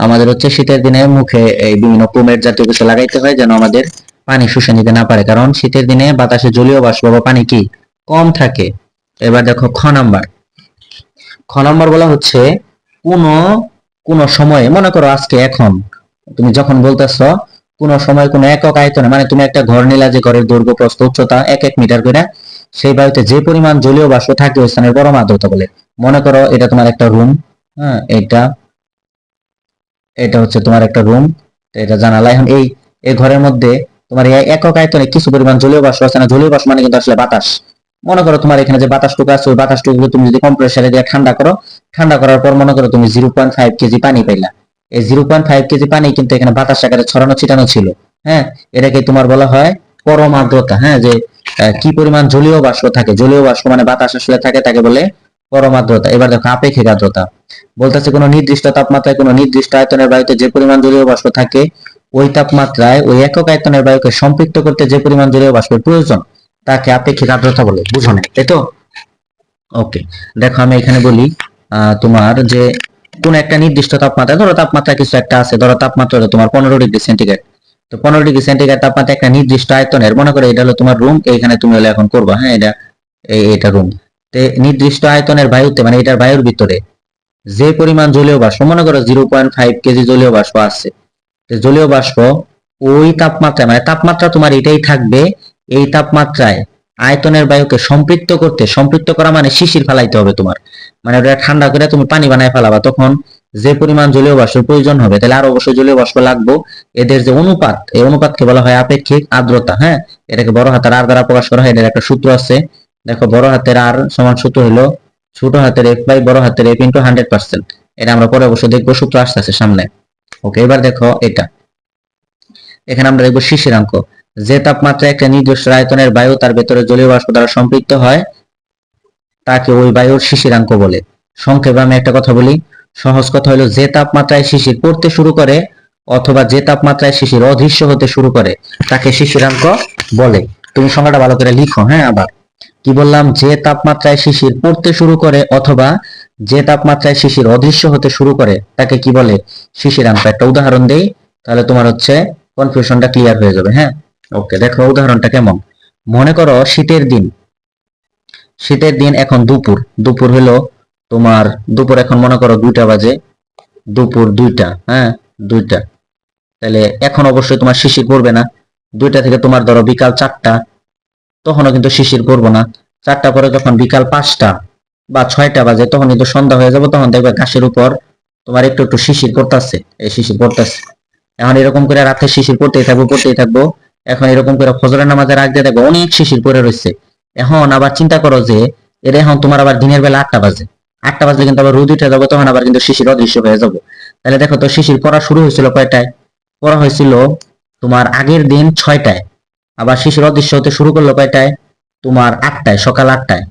আমাদের হচ্ছে শীতের দিনে মুখে এই বিভিন্ন পোমেড জাতীয় কিছু লাগাইতে হয়, যেন আমাদের পানি শুষে নিতে না পারে, কারণ শীতের দিনে বাতাসে জলীয় বাষ্প বা পানি কি কম থাকে। এবার দেখো খ নাম্বার। খ নাম্বার বলা হচ্ছে কোন কোন সময়ে, মনে করো আজকে এখন তুমি যখন বলতেছ কোন সময় কোন একক আয়তনে, মানে তুমি একটা ঘর নিলা, যে ঘরের দৈর্ঘ্য প্রস্থ উচ্চতা 1 মিটার করে, সেই বায়ুতে যে পরিমাণ জলীয় বাষ্প থাকে ওই স্থানের পরম আর্দ্রতা বলে। মনে করো এটা তোমার একটা রুম, হ্যাঁ, এটা এটা হচ্ছে তোমার একটা রুম, এটা জানালা। এখন এই ঘরের মধ্যে তোমার এই একক আয়তনে কিছু পরিমাণ জলীয় বাষ্প আছে না? জলীয় বাষ্প মানে কিন্তু আসলে বাতাস। মনে করো তোমার এখানে যে বাতাসটুকু আছে, ওই বাতাসটুকু তুমি যদি কম্প্রেসারে দিয়ে ঠান্ডা করো, ঠান্ডা করার পর মনে করো তুমি 0.5 কেজি পানি পাইলা। এই 0.5 কেজি পানি কিন্তু এখানে বাতাস আকারে ছড়ানো ছিটানো ছিল। হ্যাঁ, এটাকে তোমার বলা হয় পরম আর্দ্রতা। হ্যাঁ, যে কি পরিমাণ জলীয় বাষ্প থাকে, জলীয় বাষ্প মানে বাতাস আসলে থাকে, তাকে বলে পরম আর্দ্রতা। এবার দেখো আপেক্ষিক আর্দ্রতা, বলতেছে কোনো নির্দিষ্ট তাপমাত্রায় কোনো নির্দিষ্ট আয়তনের বায়ুতে যে পরিমাণ জলীয় বাষ্প থাকে, ওই তাপমাত্রায় ওই একক আয়তনের বায়ুকে সম্পৃক্ত করতে যে পরিমাণ জলীয় বাষ্পের প্রয়োজন, তাকে আপেক্ষিক আর্দ্রতা বলে। বুঝো না, তাই তো? ওকে, দেখো আমি এখানে বলি তোমার যে কোন একটা নির্দিষ্ট তাপমাত্রা, ধরো তাপমাত্রা কিছু একটা আছে, ধরো তাপমাত্রা হলো তোমার 15 ডিগ্রি সেন্টিগ্রেড। তো 15 ডিগ্রি সেন্টিগ্রেড তাপমাত্রা একটা নির্দিষ্ট আয়তনের, মনে করো এটা হলো তোমার রুম, এইখানে তুমি হলো এখন করবা, হ্যাঁ, এটা রুম। নির্দিষ্ট আয়তনের বায়ুতে, মানে এটার বায়ুর ভিতরে যে পরিমাণ জলীয় বাষ্প, মনে করো 0.5 কেজি জলীয় বাষ্প আছে, জলীয় বাষ্প ওই তাপমাত্রায়, মানে তাপমাত্রা তোমার এটাই থাকবে, এই তাপমাত্রায় আয়তনের বায়ুকে সম্পৃক্ত করা মানে শিশির ফেলাইতে হবে তোমার, মানে ওটা ঠান্ডা করে তুমি পানি বানায় ফেলাবা, তখন যে পরিমাণ জলীয় বাষ্পের প্রয়োজন হবে, তাহলে আরো অবশ্যই জলীয় বাষ্প লাগবে। এদের যে অনুপাত, এই অনুপাতকে বলা হয় আপেক্ষিক আর্দ্রতা। হ্যাঁ, এটাকে বড় হাতের আর দ্বারা প্রকাশ করা হয়, এটার একটা সূত্র আছে। দেখো বড় হাতের আর সমান সূত্র হলো ছোট হাতের এফ বাই বড় হাতের এফ ইন্টু 100%। এটা আমরা পরে অবশ্যই দেখবো, সূত্র আসতেছে সামনে। ওকে, এবার দেখো এটা, এখানে আমরা দেখবো শিশিরাঙ্ক। যে তাপমাত্রায় একটা নির্দিষ্ট আয়তনের বায়ু তার ভেতরে জলীয় বাষ্প দ্বারা সম্পৃক্ত হয়, তাকে ওই বায়ুর শিশিরাঙ্ক বলে। সংক্ষেপে আমি একটা কথা বলি, সহজ কথা হলো যে তাপমাত্রায় শিশির পড়তে শুরু করে অথবা যে তাপমাত্রায় শিশির অদৃশ্য হতে শুরু করে, তাকে শিশিরাঙ্ক বলে। তুমি সংখ্যাটা ভালো করে লিখো। হ্যাঁ, আবার কি বললাম? যে তাপমাত্রায় শিশির পড়তে শুরু করে অথবা যে তাপমাত্রায় শিশির অদৃশ্য হতে শুরু করে, তাকে কি বলে? শিশিরাঙ্ক। একটা উদাহরণ দেই, তাহলে তোমার হচ্ছে কনফিউশনটা ক্লিয়ার হয়ে যাবে। হ্যাঁ, ওকে, দেখো উদাহরণটা কেমন। মনে করো শীতের দিন এখন দুপুর, দুপুর হলো তোমার দুপুর, এখন মনে করো 2টা বাজে, দুপুর 2টা, হ্যাঁ, 2টা। তাহলে এখন অবশ্যই তোমার শিশির পড়বে না। 2টা থেকে তোমার ধরো বিকাল 4টা, তখনও কিন্তু শিশির পড়বো না। 4টা পরে যখন বিকাল 5টা বা 6টা বাজে, তখন কিন্তু সন্ধ্যা হয়ে যাবে, তখন দেখবে ঘাসের উপর তোমার একটু একটু শিশির পড়তেছে, এই শিশির পড়তেছে। এখন এরকম করে রাতে শিশির পড়তেই থাকবো। এখন এরকম করে ফজরের নামাজের আগ দিয়ে দেখবো অনেক শিশির পড়ে রয়েছে। এখন আবার চিন্তা করো যে এর এখন তোমার আবার দিনের বেলা 8টা বাজে, 8টা বাজলে কিন্তু আবার রোদ উঠে যাবে, তখন আবার কিন্তু শিশির অদৃশ্য হয়ে যাবো। তাহলে দেখো তো শিশির পড়া শুরু হয়েছিল কয়টায়? পড়া হয়েছিল তোমার আগের দিন 6টায়, আবার শিশির অদৃশ্য হতে শুরু করলো কয়টায়? তোমার 8টায়, সকাল 8টায়।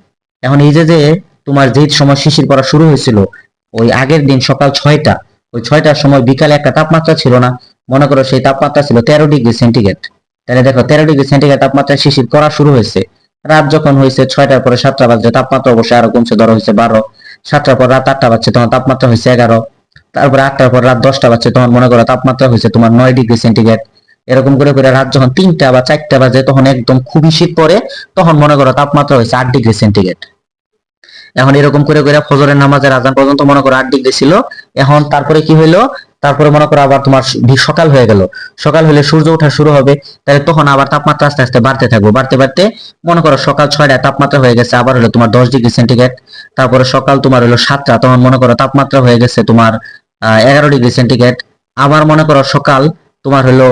এখন এই যে তোমার যে সময় শিশির পড়া শুরু হয়েছিল, ওই আগের দিন সকাল 6টা, ওই 6টার সময় বিকালে একটা তাপমাত্রা ছিল না? মনে করো সেই তাপমাত্রা ছিল 13 ডিগ্রি সেন্টিগ্রেড। তাহলে দেখো 13 ডিগ্রি সেন্টিগ্রেড তাপমাত্রায় শিশির পড়া শুরু হয়েছে। রাত যখন হয়েছে 6টার পরে 7টা বাজে, তাপমাত্রা অবশ্যই আরো কমছে, ধরো হয়েছে 12। 7টার পর রাত 8টা বাজছে, তখন তাপমাত্রা হয়েছে 11। তারপরে 8টার পর রাত 10টা বাজছে, তখন মনে করো তাপমাত্রা হয়েছে তোমার 9 ডিগ্রি সেন্টিগ্রেড। এরকম করে করে রাত যখন 3টা বা 4টা বাজে তখন একদম খুবই শীত পড়ে, তখন মনে করো তাপমাত্রা হয়েছে 8 ডিগ্রি সেন্টিগ্রেড। এখন এরকম করে করে ফজরের নামাজের আজান পর্যন্ত মনে করো 8 ডিগ্রি ছিল। এখন তারপরে কি হইলো, তারপরে মনে করো আবার তোমার সকাল হয়ে গেল, সকাল হলে সূর্য ওঠা শুরু হবে, তাহলে তখন আবার তাপমাত্রা আস্তে আস্তে বাড়তে থাকবে, বাড়তে বাড়তে মনে করো সকাল 6টায় তাপমাত্রা হয়ে গেছে আবার হলো তোমার 10 ডিগ্রি সেন্টিগ্রেড। তারপরে সকাল তোমার হলো 7টা, তখন মনে করো তাপমাত্রা হয়ে গেছে তোমার 11 ডিগ্রি সেন্টিগ্রেড। আবার মনে করো সকাল তোমার হলো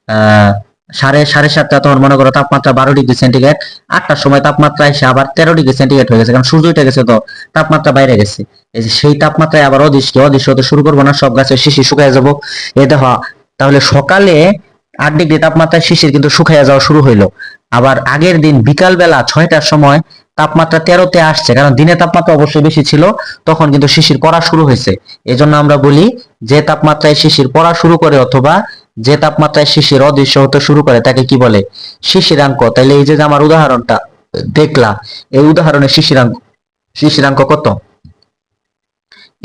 আহ সাড়ে সাতটা, তখন মনে করো তাপমাত্রা 12 ডিগ্রি সেন্টিগ্রেড। 8টার সময় তাপমাত্রা এসে আবার 13 ডিগ্রি সেন্টিগ্রেড হয়ে গেছে, কারণ সূর্য উঠে গেছে, তো তাপমাত্রা বাইরে গেছে। এই যে সেই তাপমাত্রায় আবার অদৃশ্য হতে শুরু করবো না, সব গাছের শিশির শুকায় যাবো। এ দেখো, তাহলে সকালে 8 ডিগ্রি তাপমাত্রায় শিশির কিন্তু শুকাইয়া যাওয়া শুরু হইলো। আবার আগের দিন বিকাল বেলা 6টার সময় তাপমাত্রা 13তে আসছে, কারণ দিনে তাপমাত্রা অবশ্যই বেশি ছিল, তখন কিন্তু শিশির পড়া শুরু হয়েছে। এজন্য আমরা বলি যে তাপমাত্রায় শিশির পড়া শুরু করে অথবা যে তাপমাত্রায় শিশির অদৃশ্য হতে শুরু করে তাকে কি বলে? শিশিরাঙ্ক। তাইলে এই যে আমার উদাহরণটা দেখলা, এই উদাহরণে শিশিরাঙ্ক কত?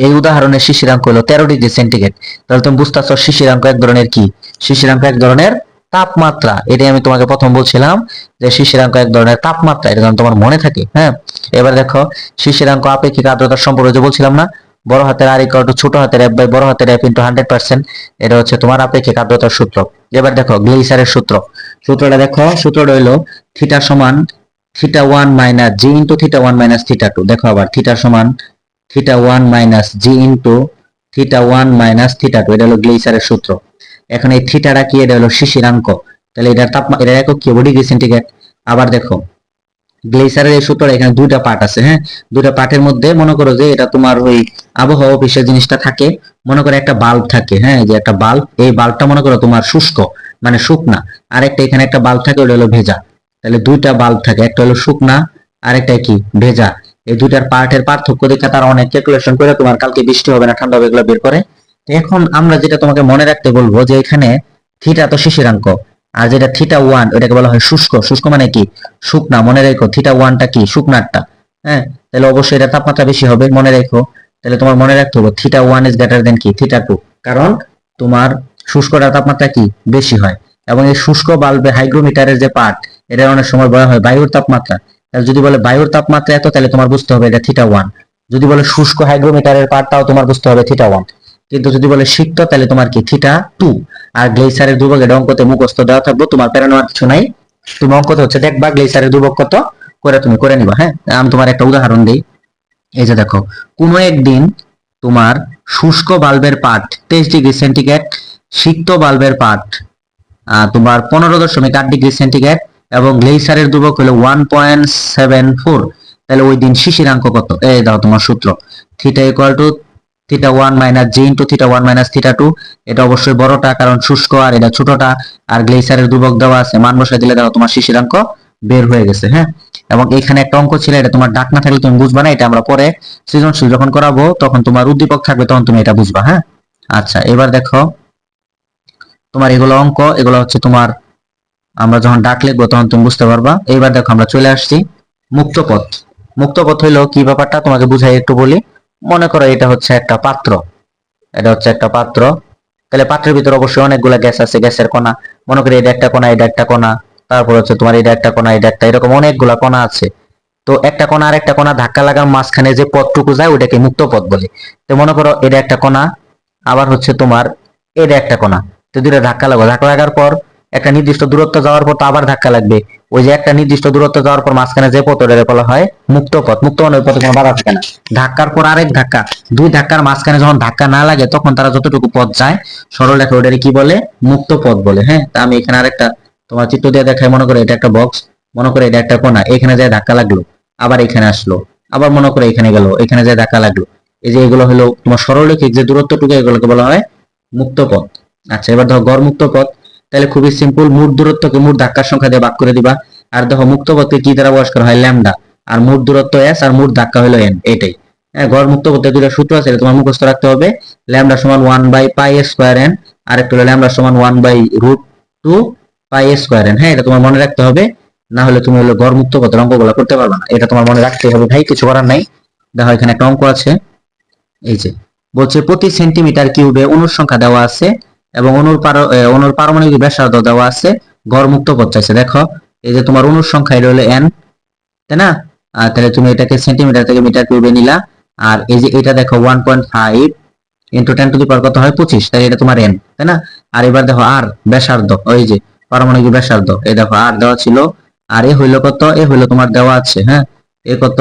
এই উদাহরণে শিশিরাঙ্ক হলো 13 ডিগ্রি সেন্টিগ্রেড। তাহলে তুমি বুঝতেছো শিশিরাঙ্ক এক ধরনের কি? শিশিরাঙ্ক এক ধরনের তাপমাত্রা। এটাই আমি তোমাকে প্রথম বলছিলাম যে শিশিরাঙ্ক এক ধরনের তাপমাত্রা, এটা যেন তোমার মনে থাকে। হ্যাঁ, এবার দেখো শিশিরাঙ্ক আপেক্ষিক আর্দ্রতার সম্পর্কে যে বলছিলাম না, বড় হাতের আর ইকুয়াল টু ছোট হাতের এফ বাই বড় হাতের এফ ইন্টু 100%, এটা হচ্ছে তোমার আপেক্ষিক আর্দ্রতার সূত্র। এবার দেখো গ্লেইসারের সূত্রটা দেখো, সূত্রটা হলো থিটা সমান θ1 মাইনাস জি ইন্টু θ1 মাইনাস θ2। দেখো আবার থিটা সমান θ1 মাইনাস জি ইন্টু θ1 মাইনাস θ2, এটা হলো গ্লেইসারের সূত্র। এখন এই থিটাটা কি? এটা হলো শিশিরাঙ্ক। তাহলে এটার তাপমাত্রা, এটা একক কি? Degree centigrade. আবার দেখো গ্লেইসারের এই সূত্রটা এখানে দুইটা পার্ট আছে। হ্যাঁ, দুইটা পার্টের মধ্যে মনে করো যে এটা তোমার ওই আবহাওয়া অফিসের জিনিসটা থাকে, মনে করো একটা বাল্ব থাকে। হ্যাঁ, যে একটা বাল্ব, এই বাল্বটা মনে করো তোমার শুষ্ক মানে শুকনা, আর একটা এখানে একটা বাল্ব থাকে, ওটা হলো ভেজা। তাহলে দুইটা বাল্ব থাকে, একটা হলো শুকনা আর একটা কি? ভেজা। এই দুইটার পার্টের পার্থক্য দেখে তারা অনেক ক্যালকুলেশন করে তোমার কালকে বৃষ্টি হবে না ঠান্ডা হবে এগুলো বের করে। তো এখন আমরা যেটা তোমাকে মনে রাখতে বলবো যে এখানে থিটা তো শিশিরাঙ্ক, আর যেটা θ1 ওটাকে বলা হয় শুষ্ক। শুষ্ক মানে কি? শুকনা। মনে রেখো θ1টা কি? শুকনারটা। হ্যাঁ, তাহলে অবশ্যই এটা তাপমাত্রা বেশি হবে, মনে রেখো। তাহলে তোমার মনে রাখতে হবে θ1 ইজ গ্রেটার দেন কি? θ2, কারণ তোমার শুষ্কটার তাপমাত্রা কি? বেশি হয়। এবং এই শুষ্ক বাল্বে হাইগ্রোমিটারের যে পার্ট, এটা অনেক সময় বলা হয় বায়ুর তাপমাত্রা। তাহলে যদি বলে বায়ুর তাপমাত্রা এত, তাহলে তোমার বুঝতে হবে এটা θ1। যদি বলে শুষ্ক হাইগ্রোমিটারের পার্ট, তাও তোমার বুঝতে হবে θ1। কিন্তু যদি বলে সিক্ত, তাহলে তোমার কি? θ2। আর গ্লেইসারের ধ্রুবক এটা অঙ্কতে মুখস্থ দেওয়া থাকবে, তোমার প্যারা নেওয়ার কিছু নাই। তুমি অঙ্কতে হচ্ছে দেখবা গ্লেইসারের ধ্রুবক কত করে তুমি করে নিবা। হ্যাঁ, আমি তোমার একটা উদাহরণ দিই। এই যে দেখো, কোনো একদিন তোমার শুষ্ক বাল্বের পাঠ 23 ডিগ্রি সেন্টিগ্রেড, সিক্ত বাল্বের পাঠ তোমার 15.8 ডিগ্রি সেন্টিগ্রেড, এবং গ্লেইসারের ধ্রুবক হলো 1.74। তাহলে ওই দিন শিশিরাঙ্ক কত? এই দাও তোমার সূত্র, theta equal to θ1 minus g into θ1 minus θ2। এটা অবশ্যই বড়টা, কারণ শুষ্ক, আর এটা ছোটটা। আর গ্লেইসারের ধ্রুবক দেওয়া আছে, মান বসাই দিলে দেখো তোমার শিশিরাঙ্ক বের হয়ে গেছে। হ্যাঁ, এবং এখানে একটা অঙ্ক ছিল, এটা তোমার ডাক না থাকলে তুমি বুঝবা না, এটা আমরা পরে সৃজনশীল যখন করাবো তখন তোমার উদ্দীপক থাকবে, তখন তুমি এটা বুঝবা। হ্যাঁ, আচ্ছা এবার দেখো তোমার এগুলো অঙ্ক, এগুলো হচ্ছে তোমার আমরা যখন ডাক লিখবো তখন তুমি বুঝতে পারবা। এইবার দেখো আমরা চলে আসছি মুক্তপথ। মুক্তপথ হইলো কি ব্যাপারটা তোমাকে বুঝাই একটু বলি। মনে করো এটা হচ্ছে একটা পাত্র, এটা হচ্ছে একটা পাত্র। তাহলে পাত্রের ভিতরে অবশ্যই অনেকগুলা গ্যাস আছে, গ্যাসের কণা। মনে করি এটা একটা কণা, এটা একটা কণা, তারপর হচ্ছে তোমার এটা একটা কণা, এটা একটা, এরকম অনেকগুলা কণা আছে। তো একটা কণা আর একটা কণা ধাক্কা লাগার মাঝখানে যে পথটুকু যায় ওটাকে মুক্ত পথ বলে। তো মনে করো এটা একটা কণা, আবার হচ্ছে তোমার এটা একটা কণা। তো দুটো ধাক্কা লাগবে, ধাক্কা লাগার পর একটা নির্দিষ্ট দূরত্ব যাওয়ার পর তো আবার ধাক্কা লাগবে। ওই যে একটা নির্দিষ্ট দূরত্ব যাওয়ার পর মাঝখানে যে পথ, ওটাকে বলা হয় মুক্ত পথ। মুক্ত মানে ওই পথে কোনো বাধা থাকে না। ধাক্কার পর আরেক ধাক্কা, দুই ধাক্কার মাঝখানে যখন ধাক্কা না লাগে তখন তারা যতটুকু পথ যায় সরল রেখা, ওটাকে কি বলে? মুক্ত পথ বলে। হ্যাঁ, তা আমি এখানে আরেকটা তোমার চিত্র দিয়ে দেখাই। মনে করে এটা একটা বক্স, মনে করে এটা একটা কোণা, এখানে যায় ধাক্কা লাগলো, আবার এখানে আসলো, আবার মনে করে এখানে গেল, এখানে যায় ধাক্কা লাগলো। এই যে এগুলো হলো তোমার সরলরেখিক যে দূরত্বটুকু, এগুলোকে বলা হয় মুক্ত পথ। আচ্ছা এবার দেখো গড় মুক্ত পথ। তাহলে খুবই সিম্পল, মোট দূরত্বকে মোট ধাক্কার সংখ্যা দিয়ে ভাগ করে দিবা। আর দেখো মুক্ত পথকে কি দ্বারা প্রকাশ করা হয়? ল্যামডা। আর মোট দূরত্ব এস, আর মোট ধাক্কা হলো এন। এটাই। হ্যাঁ, গড় মুক্ত পথে দুটো সূত্র আছে, এটা তোমার মুখস্থ রাখতে হবে। ল্যামডা সমান 1/π² n, আর একটা হলো ল্যামডা সমান 1/√2 π² n। হ্যাঁ, এটা তোমার মনে রাখতে হবে, না হলে তুমি হলো গড় মুক্ত পথের অঙ্কগুলো করতে পারবে না। এটা তোমার মনে রাখতে হবে ভাই, কিছু করার নাই। দেখো এখানে একটা অঙ্ক আছে, এই যে বলছে প্রতি সেন্টিমিটার কিউবে অণুর সংখ্যা দেওয়া আছে এবং অণুর পারমাণবিক ব্যাসার্ধ দেওয়া আছে, গড়মুক্ত পথ চাইছে। দেখো এই যে তোমার অণুর সংখ্যা এটা হলো n, তাই না? তাহলে তুমি এটাকে সেন্টিমিটার থেকে মিটার কিউবে নিলা, আর এই যে এটা দেখো 1.5 ইন্টু 10 টু দি পাওয়ার কত হয় 25, তাহলে এটা তোমার n, তাই না? আর এবার দেখো আর ব্যাসার্ধ, ওই যে পারমাণবিক ব্যাসার্ধ, এই দেখো আর দেওয়া ছিল, আর এ হইলো কত, এ হইলো তোমার দেওয়া আছে, হ্যাঁ, এ কত,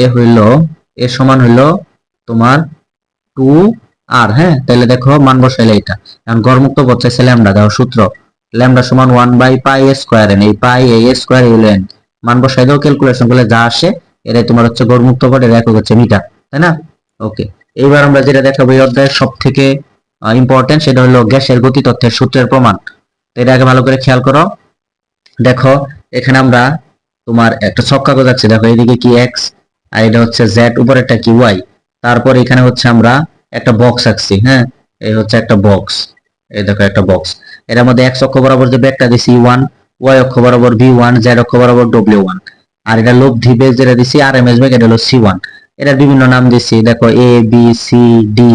এ হইলো, এ সমান হইলো তোমার 2 আর, হ্যাঁ, তাহলে দেখো মান বসাইলে এটা, এখন গড়মুক্ত পথ চাইছে ল্যামডা, দাও সূত্র ল্যামডা সমান 1 by pi A square N, এই পাই এ স্কয়ার হইলো n, মান বসাই দাও, ক্যালকুলেশন করলে যা আসে এটাই তোমার হচ্ছে গড়মুক্ত পথ, এর একক হচ্ছে মিটার, তাই না? ওকে, এইবার আমরা যেটা দেখাবো এই অধ্যায়ের সব থেকে ইম্পর্টেন্ট, সেটা হলো গ্যাসের গতি তত্ত্বের সূত্রের প্রমাণ। তো এটা আগে ভালো করে খেয়াল করো। দেখো এখানে আমরা তোমার একটা ছক্কা যাচ্ছে, দেখো এদিকে কি এক্স, আর এটা হচ্ছে জেড, উপরেরটা কি ওয়াই, তারপর এখানে হচ্ছে আমরা একটা বক্স আঁকছি, হ্যাঁ, এই হচ্ছে একটা বক্স, এই দেখো একটা বক্স, এর মধ্যে এক্স অক্ষ বরাবর যে ব্যাগটা দিছি ওয়ান, ওয়াই অক্ষ বরাবর বি ওয়ান, জেড অক্ষ বরাবর ডব্লিউ ওয়ান, আর এটা লব্ধি বেগ যেটা দিছি আর এম এস বেগ, এটা হলো সি ওয়ান। এটার বিভিন্ন নাম দিছি, দেখো এ বি সি ডি,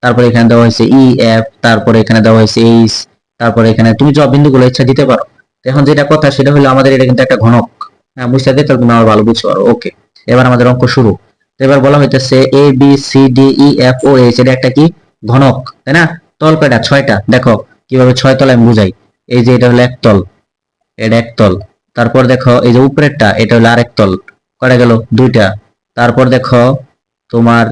তারপরে এখানে দেওয়া হয়েছে ই এফ, তারপরে এখানে দেওয়া হয়েছে এইচ, তারপরে এখানে তুমি যে বিন্দুগুলো ইচ্ছা দিতে পারো। এখন যেটা কথা সেটা হলো আমাদের এটা কিন্তু একটা ঘনক, হ্যাঁ, বুঝতে গেলে তাহলে তুমি আবার ভালো বুঝতে পারো। ওকে, এবার আমাদের অঙ্ক শুরু। তো এবার বলা হইতেছে A B C D E F O H, এটা একটা কি ঘনক, তাই না? তল কয়টা? 6টা। দেখো কিভাবে 6 তল আমি বুঝাই, এই যে এটা হলো এক তল, এটা এক তল, তারপর দেখো এই যে উপরেরটা এটা হলো আরেক তল, কয়টা গেল? 2টা। তারপর দেখো তোমার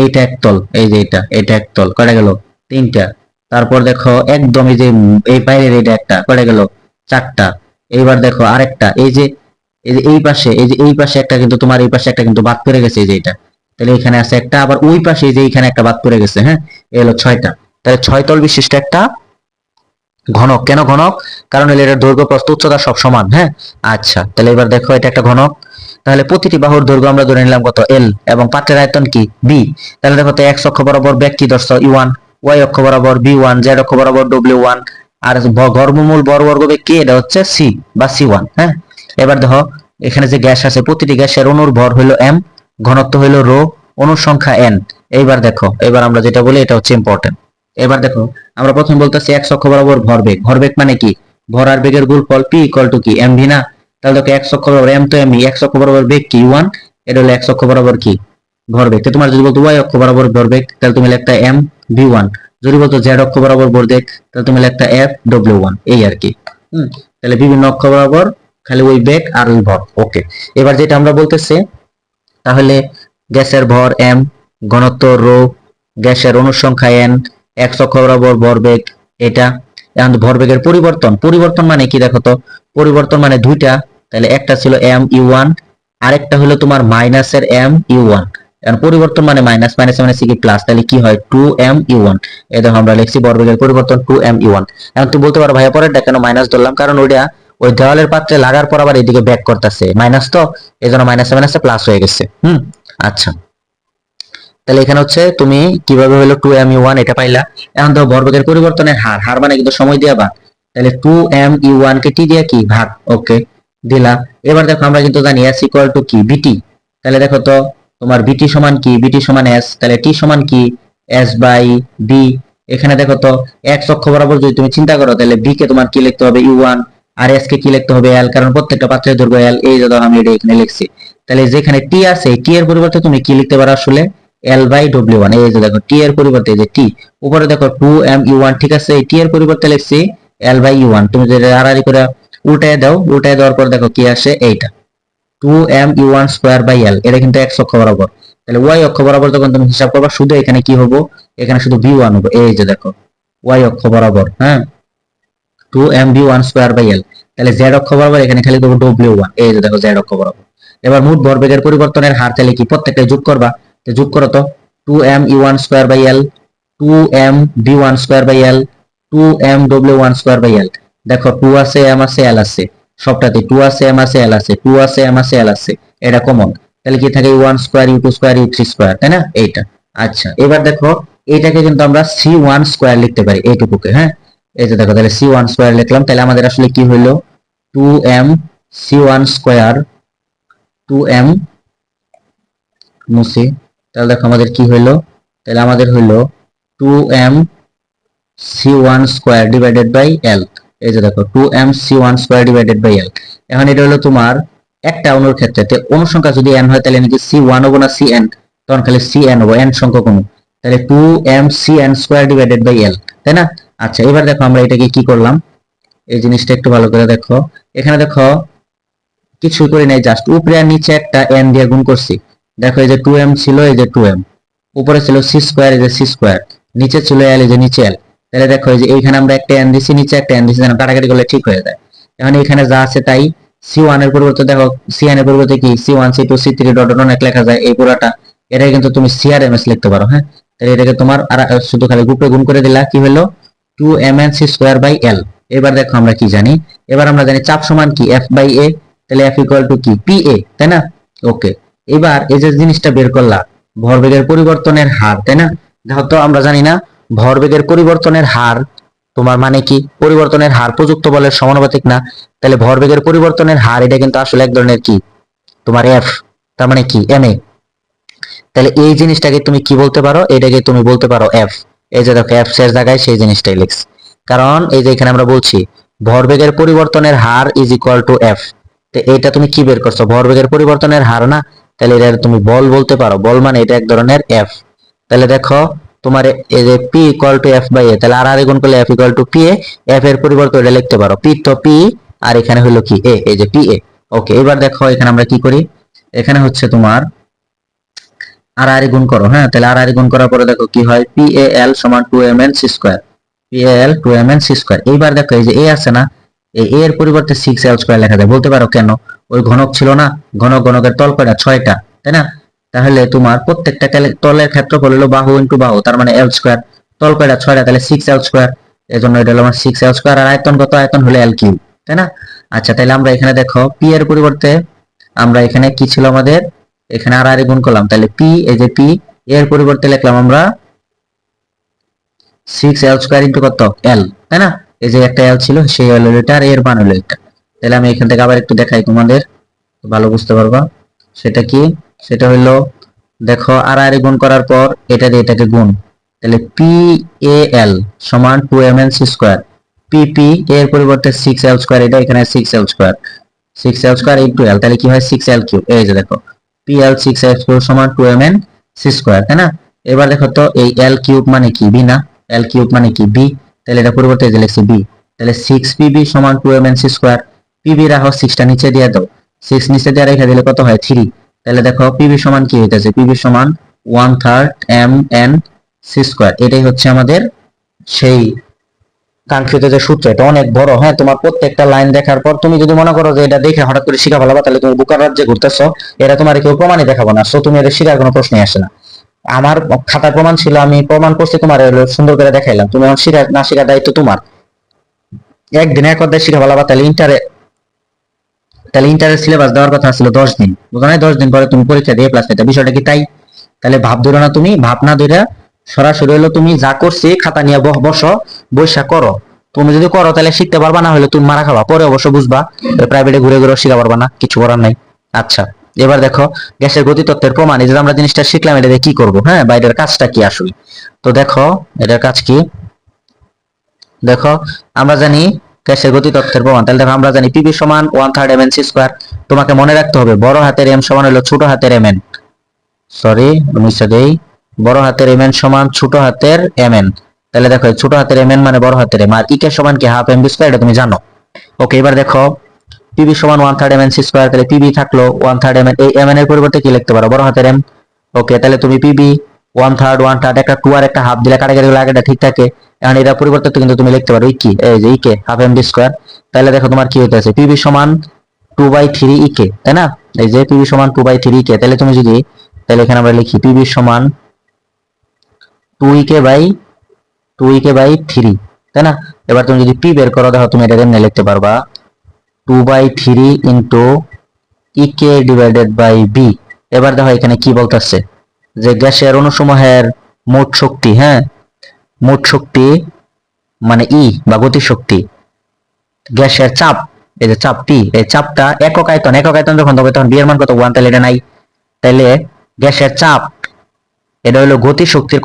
এইটা এক তল, এই যে এটা এক তল, কয়টা গেল? 3টা। তারপর দেখো একদম এই যে এই বাইরের এটা একটা, কয়টা গেল? 4টা। এইবার দেখো আরেকটা, এই পাশে, এই পাশে একটা, কিন্তু তোমার এই পাশে একটা কিন্তু বাদ পড়ে গেছে, এই যে এটা, তাহলে এখানে আছে একটা, আবার ওই পাশে এই যে এখানে একটা বাদ পড়ে গেছে, হ্যাঁ, এই হলো 6টা। তাহলে 6 তল বিশিষ্ট একটা ঘনক। কেন ঘনক? কারণ এর দৈর্ঘ্য প্রস্থ উচ্চতা সব সমান, হ্যাঁ। আচ্ছা, তাহলে এবার দেখো এটা একটা ঘনক, তাহলে প্রতিটি বাহুর দৈর্ঘ্য আমরা ধরে নিলাম কত? এল, এবং পাত্রের আয়তন কি? বি। তাহলে দেখো তো এক্স অক্ষ বরাবর ব্যাক কি ধরছো? ই ওয়ান, ওয়াই অক্ষ বরাবর বি ওয়ান, জেড অক্ষ বরাবর ডব্লিউ ওয়ান, আর ঘর্মমূল বর্গ বেগ কি? এটা হচ্ছে সি বা সি ওয়ান, হ্যাঁ। এবার দেখো এখানে যে গ্যাস আছে, প্রতিটি গ্যাসের অণুর ভর হইলো এম, ঘনত্ব হইলো রো, অণুর সংখ্যা এন। এইবার দেখো, এবার আমরা যেটা বলি এটা হচ্ছে ইম্পর্টেন্ট। এবার দেখো আমরা প্রথমে বলতেছি এক্স অক্ষ বরাবর ভরবেগ, ভরবেগ মানে কি? ভর আর বেগের গুণফল পি ইকুয়াল টু কি? এম ভি না? তাহলে দেখো এক্স অক্ষ বরাবর এম তো এমই, এক্স অক্ষ বরাবর বেগ কি? ওয়ান, এটা হলো এক্স অক্ষ বরাবর কি? ভরবেগ। তো তোমার যদি বলতো ওয়াই অক্ষ বরাবর ভরবেগ, তাহলে তুমি লিখতা এম ভি ওয়ান। যদি বলতো জেড অক্ষ বরাবর ভরবেগ, তাহলে তুমি লিখতা এফ ডব্লিউ ওয়ান, এই আর কি। তাহলে বিভিন্ন অক্ষ বরাবর খালি ওই বেগ আর ওই ভর। ওকে, এবার যেটা আমরা বলতেছি, তাহলে গ্যাসের ভর এম, ঘনত্ব রো, গ্যাসের অণুর সংখ্যা এন, এক্স অক্ষ বরাবর ভরবেগ এটা। এখন ভরবেগের পরিবর্তন, পরিবর্তন মানে কি দেখো তো? পরিবর্তন মানে দুইটা, তাহলে একটা ছিল এম ইউ ওয়ান, আরেকটা হলো তোমার মাইনাসের এম ইউ ওয়ান। এখন পরিবর্তন মানে মাইনাস, মাইনাস মানে কি? প্লাস, তাহলে কি হয়? 2m U one. এই দেখো আমরা লিখছি ভরবেগের পরিবর্তন 2m ইউ ওয়ান। এখন তুমি বলতে পারো ভাইয়া পরেরটা কেন মাইনাস ধরলাম? কারণ ওইটা ওই দেওয়ালের পাত্রে লাগার পর আবার এদিকে ব্যাক করতেছে মাইনাস, তো এই জন্য মাইনাসে মাইনাসে প্লাস হয়ে গেছে। আচ্ছা, তাহলে এখানে হচ্ছে তুমি কিভাবে হলো 2m ইউ ওয়ান এটা পাইলা। এখন তো ভরবেগের পরিবর্তনের হার, হার মানে কিন্তু সময় দিয়ে ভাগ, তাহলে 2m ইউ ওয়ান কে টি দিয়ে কি ভাগ, ওকে দিলা। এবার দেখো আমরা কিন্তু জানি s ইকুয়াল টু কি? বিটি। তাহলে দেখো তো তোমার বিটি সমান কি? বিটি সমান s, তাহলে টি সমান কি? s by B. এখানে দেখো তো x অক্ষ বরাবর যদি তুমি চিন্তা করো, তাহলে b কে তোমার কি লিখতে হবে? ইউ ওয়ান, আর s কে কি লিখতে হবে? l, কারণ প্রত্যেকটা পাত্রের দৈর্ঘ্য l। এই যে ধরো আমি এটা এখানে লিখছি, তাহলে যেখানে টি আছে, টি এর পরিবর্তে তুমি কি লিখতে পারো আসলে? L by W one. এই যে দেখো টি এর পরিবর্তে এই যে টি, উপরে দেখো 2m ইউ ওয়ান, ঠিক আছে, টি এর পরিবর্তে লিখছি এল বাই ইউ ওয়ান। তুমি যদি আড়াআড়ি করে উল্টায় দাও, উল্টায় দেওয়ার পর দেখো কি আসে? এইটা 2m U one square by L. এটা কিন্তু এক্স অক্ষ বরাবর। তাহলে ওয়াই অক্ষ বরাবর যখন তুমি হিসাব করবা, শুধু এখানে কি হবো? এখানে শুধু বি ওয়ান হবে। এই যে দেখো ওয়াই অক্ষ বরাবর, হ্যাঁ, 2m B one square by L. তাহলে জেড অক্ষ বরাবর এখানে খালি দেবো ডব্লিউ ওয়ান। এই যে দেখো জেড অক্ষ বরাবর। এবার মোট ভরবেগের পরিবর্তনের হার তাহলে কি? প্রত্যেকটা যোগ করবা, তো যোগ করো তো 2m U one square by L, 2m B one square by L, 2m W one square by L. দেখো 2 আছে, m আছে, l আছে, সবটাতে 2 আছে, m আছে, l আছে, 2 আছে, m আছে, l আছে, এটা কমন। তাহলে কি থাকে? One square U two square U three square, তাই না? এইটা। আচ্ছা, এবার দেখো এইটাকে কিন্তু আমরা সি ওয়ান স্কোয়ার লিখতে পারি, এইটুকুকে, হ্যাঁ। এই যে দেখো, তাহলে সি ওয়ান স্কোয়ার লিখলাম, তাহলে আমাদের আসলে কি হইলো? 2m C one square, 2m মুসি, তাহলে দেখো আমাদের কি হইলো? তাহলে আমাদের হইলো 2m C1 square divided by L। এই যে দেখো 2m C1 square divided by L। এখন এটা হলো তোমার একটা অণুর ক্ষেত্রে, তো অণু সংখ্যা যদি n হয় তাহলে নাকি C1 হবো না Cn, তখন খালি Cn হবো, n সংখ্যক অণু, তাহলে 2m Cn square divided by L, তাই না? আচ্ছা, এবার দেখো আমরা এটাকে কি করলাম, এই জিনিসটা একটু ভালো করে দেখো। এখানে দেখো কিছুই করি নাই, জাস্ট উপরে আর নিচে একটা n দিয়ে গুণ করছি। দেখো এই যে 2m ছিল, এই যে 2m, উপরে ছিল c স্কয়ার, এই যে c স্কয়ার, নিচে ছিল l, এই যে নিচে l। তাহলে দেখো এই যে এইখানে আমরা একটা n দিছি, নিচে একটা n দিছি, যেন কাটাকাটি করলে ঠিক হয়ে যায়। এখন এখানে যা আছে তাই, C1 এর পরিবর্তে দেখো Cn এর পরিবর্তে কি C1 C2 C3 dot dot অনেক লেখা যায়, এই পুরাটা এটা কিন্তু তুমি CRMS লিখতে পারো। হ্যাঁ, তাহলে এটাকে তোমার আর শুধু খালি গ্রুপে গুণ করে দিলা, কি হলো 2mn c square by L। এবার দেখো আমরা কি জানি, এবার আমরা জানি চাপ সমান কি F বাই A, তাহলে F ইকুয়াল টু কি PA, তাই না? ওকে, এবার এই যে জিনিসটা বের করলা, ভরবেগের পরিবর্তনের হার, তাই না? দেখো তো আমরা জানি না ভরবেগের পরিবর্তনের হার তোমার মানে কি, পরিবর্তনের হার প্রযুক্ত বলের সমানুপাতিক না, তাহলে ভরবেগের পরিবর্তনের হার এটা কিন্তু আসলে এক ধরনের কি তোমার F, তার মানে কি ma। তাহলে এই জিনিসটাকে তুমি কি বলতে পারো, এটাকে তুমি বলতে পারো F। এই যে দেখো F এর জায়গায় সেই জিনিসটাই লিখছি, কারণ এই যে এখানে আমরা বলছি ভরবেগের পরিবর্তনের her is equal to F। তো এটা তুমি কি বের করছো, ভরবেগের পরিবর্তনের হার না, তাহলে এটা তুমি বল বলতে পারো, বল মানে এটা এক ধরনের F। তাহলে দেখো তোমার এই যে P equal to F by A, তাহলে আর গুণ করলে F equal to PA, F এর পরিবর্তে এটা লিখতে পারো P তো P, আর এখানে হলো কি A, এই যে PA। ওকে, এবার দেখো এখানে আমরা কি করি, এখানে হচ্ছে তোমার আর গুণ করো। হ্যাঁ, তাহলে আর গুণ করার পরে দেখো কি হয়, PAL সমান 2mn c square, PAL 2mn c square. এইবার দেখো এই যে A আছে না, এই A এর পরিবর্তে 6l স্কয়ার লেখা যায়, বলতে পারো কেন, ওই ঘনক ছিল না, ঘনকের তল কয়টা 6টা, তাই না? তাহলে তোমার প্রত্যেকটা তলের ক্ষেত্রফল হলো বাহু ইনটু বাহু, তার মানে l স্কয়ার, তল কয়টা 6টা, তাহলে 6l স্কয়ার, এজন্য এটা হলো আমার 6l স্কয়ার। আর আয়তন কত, আয়তন হলো l কিউব, তাই না? আচ্ছা, তাহলে আমরা এখানে দেখো P এর পরিবর্তে আমরা এখানে কি ছিল আমাদের, এখানে আর গুণ করলাম, তাহলে P, এই যে P এর পরিবর্তে লিখলাম আমরা 6l স্কয়ার ইনটু কত l, তাই না? এই যে একটা l ছিল, সেই l হলো এটা, আর এর মান হলো এটা। তাহলে আমি এখান থেকে আবার একটু দেখাই তোমাদের, ভালো বুঝতে পারবা। সেটা কি, সেটা হলো দেখো আর গুণ করার পর এটা দিয়ে এটাকে গুণ, তাহলে PAL সমান 2mn c স্কয়ার, PP এর পরিবর্তে 6l স্কয়ার, এটা এখানে 6l square, 6l square into l, তাহলে কি হয় 6l কিউব। এই যে দেখো PL 6l কিউব সমান 2mn c স্কয়ার, তাই না? এবার দেখো তো এই l কিউব মানে কি b না, l কিউব মানে কি b, তাহলে এটা পরিবর্তে যে লিখছি b, তাহলে 6pb সমান 2mn c স্কয়ার। pb রাখো, 6টা নিচে দিয়ে দাও, 6 নিচে দিয়ে রেখে দিলে কত হয় 3। তাহলে দেখো pb সমান কি হইতাছে, pb সমান 1/3 mn c স্কয়ার। এটাই হচ্ছে আমাদের সেই কাঙ্ক্ষিত যে সূত্র। এটা অনেক বড়, হ্যাঁ, তোমার প্রত্যেকটা লাইন দেখার পর তুমি যদি মনে করো যে এটা দেখে হঠাৎ করে শিখা ফেলাবা, তাহলে তুমি বুকার রাজ্যে ঘুরতেছো, এটা তোমার কেউ প্রমাণই দেখাবো না, সো তুমি এটা শিখার কোনো প্রশ্নই আসে না। আমার খাতার প্রমাণ ছিল, আমি প্রমাণ করছি, তোমার সুন্দর করে দেখাইলাম, তুমি এখন শিখা না শিখার দায়িত্ব তোমার। একদিনে এক অধ্যায় শিখা ফেলাবা, তাহলে ইন্টারের সিলেবাস দেওয়ার কথা ছিল 10 দিন, বুঝো না? 10 দিন পরে তুমি পরীক্ষা দিয়ে প্লাস পেতে, বিষয়টা কি তাই? তাহলে ভাব ধরো না, তুমি ভাব না ধরে সরাসরি হলো তুমি যা করছি খাতা নিয়ে বসো, বৈশা করো। তুমি যদি করো তাহলে শিখতে পারবা, না হলে তুমি মারা খাবা, পরে অবশ্য বুঝবা, প্রাইভেটে ঘুরে ঘুরে শিখা পারবা না, কিছু করার নাই। আচ্ছা, এবার দেখো গ্যাসের গতিতত্ত্বের প্রমাণ, এই যে আমরা জিনিসটা শিখলাম, এটা দিয়ে কি করবো, হ্যাঁ, বা এটার কাজটা কি আসলে। তো দেখো এটার কাজ কি, দেখো আমরা জানি গ্যাসের গতিতত্ত্বের প্রমাণ, তাহলে দেখো আমরা জানি পিবি সমান 1/3 mn c স্কয়ার। তোমাকে মনে রাখতে হবে বড় হাতের m সমান হলো ছোট হাতের mn, সরি মুছে দেই, বড় হাতের mn সমান ছোট হাতের mn। তাহলে দেখো ছোট হাতের mn মানে বড় হাতের m, আর কে সমান কি হাফ mv স্কয়ার, এটা তুমি জানো। ওকে, এবার দেখো পিবি সমান 1/3 mn c স্কয়ার, তাহলে পিবি থাকলো 1/3 mn, এই mn এর পরিবর্তে কি লিখতে পারো, বড় হাতের m। ওকে, তাহলে তুমি পিবি 1/3 একটা 2 আর একটা হাফ দিলে কাটাকাটি গুলো আগেটা ঠিক থাকে, এখন এটা পরিবর্তে কিন্তু তুমি লিখতে পারো কি, এই যে কে হাফ mv স্কয়ার। তাহলে দেখো তোমার কি হইতেছে, পিবি সমান 2/3 কে, তাই না? এই যে পিবি সমান 2/3 কে, তাহলে তুমি যদি, তাহলে এখানে আমরা লিখি পিবি সমান 2 কে বাই 3, তাই না? এবার তুমি যদি পি বের করো, দেখো তুমি এটা এমনি লিখতে পারবা 2/3 into K divided by B. এবার দেখো এখানে কি বলতেছে, যে গ্যাসের অণুসমূহের মোট শক্তি, হ্যাঁ, মোট শক্তি মানে ই বা গতিশক্তি, গ্যাসের চাপ, এই যে চাপ পি, এই চাপটা একক আয়তন যখন হবে তখন বি এর মান কত 1, তাহলে এটা নাই। তাহলে গ্যাসের চাপ এটা হলো গতি শক্তির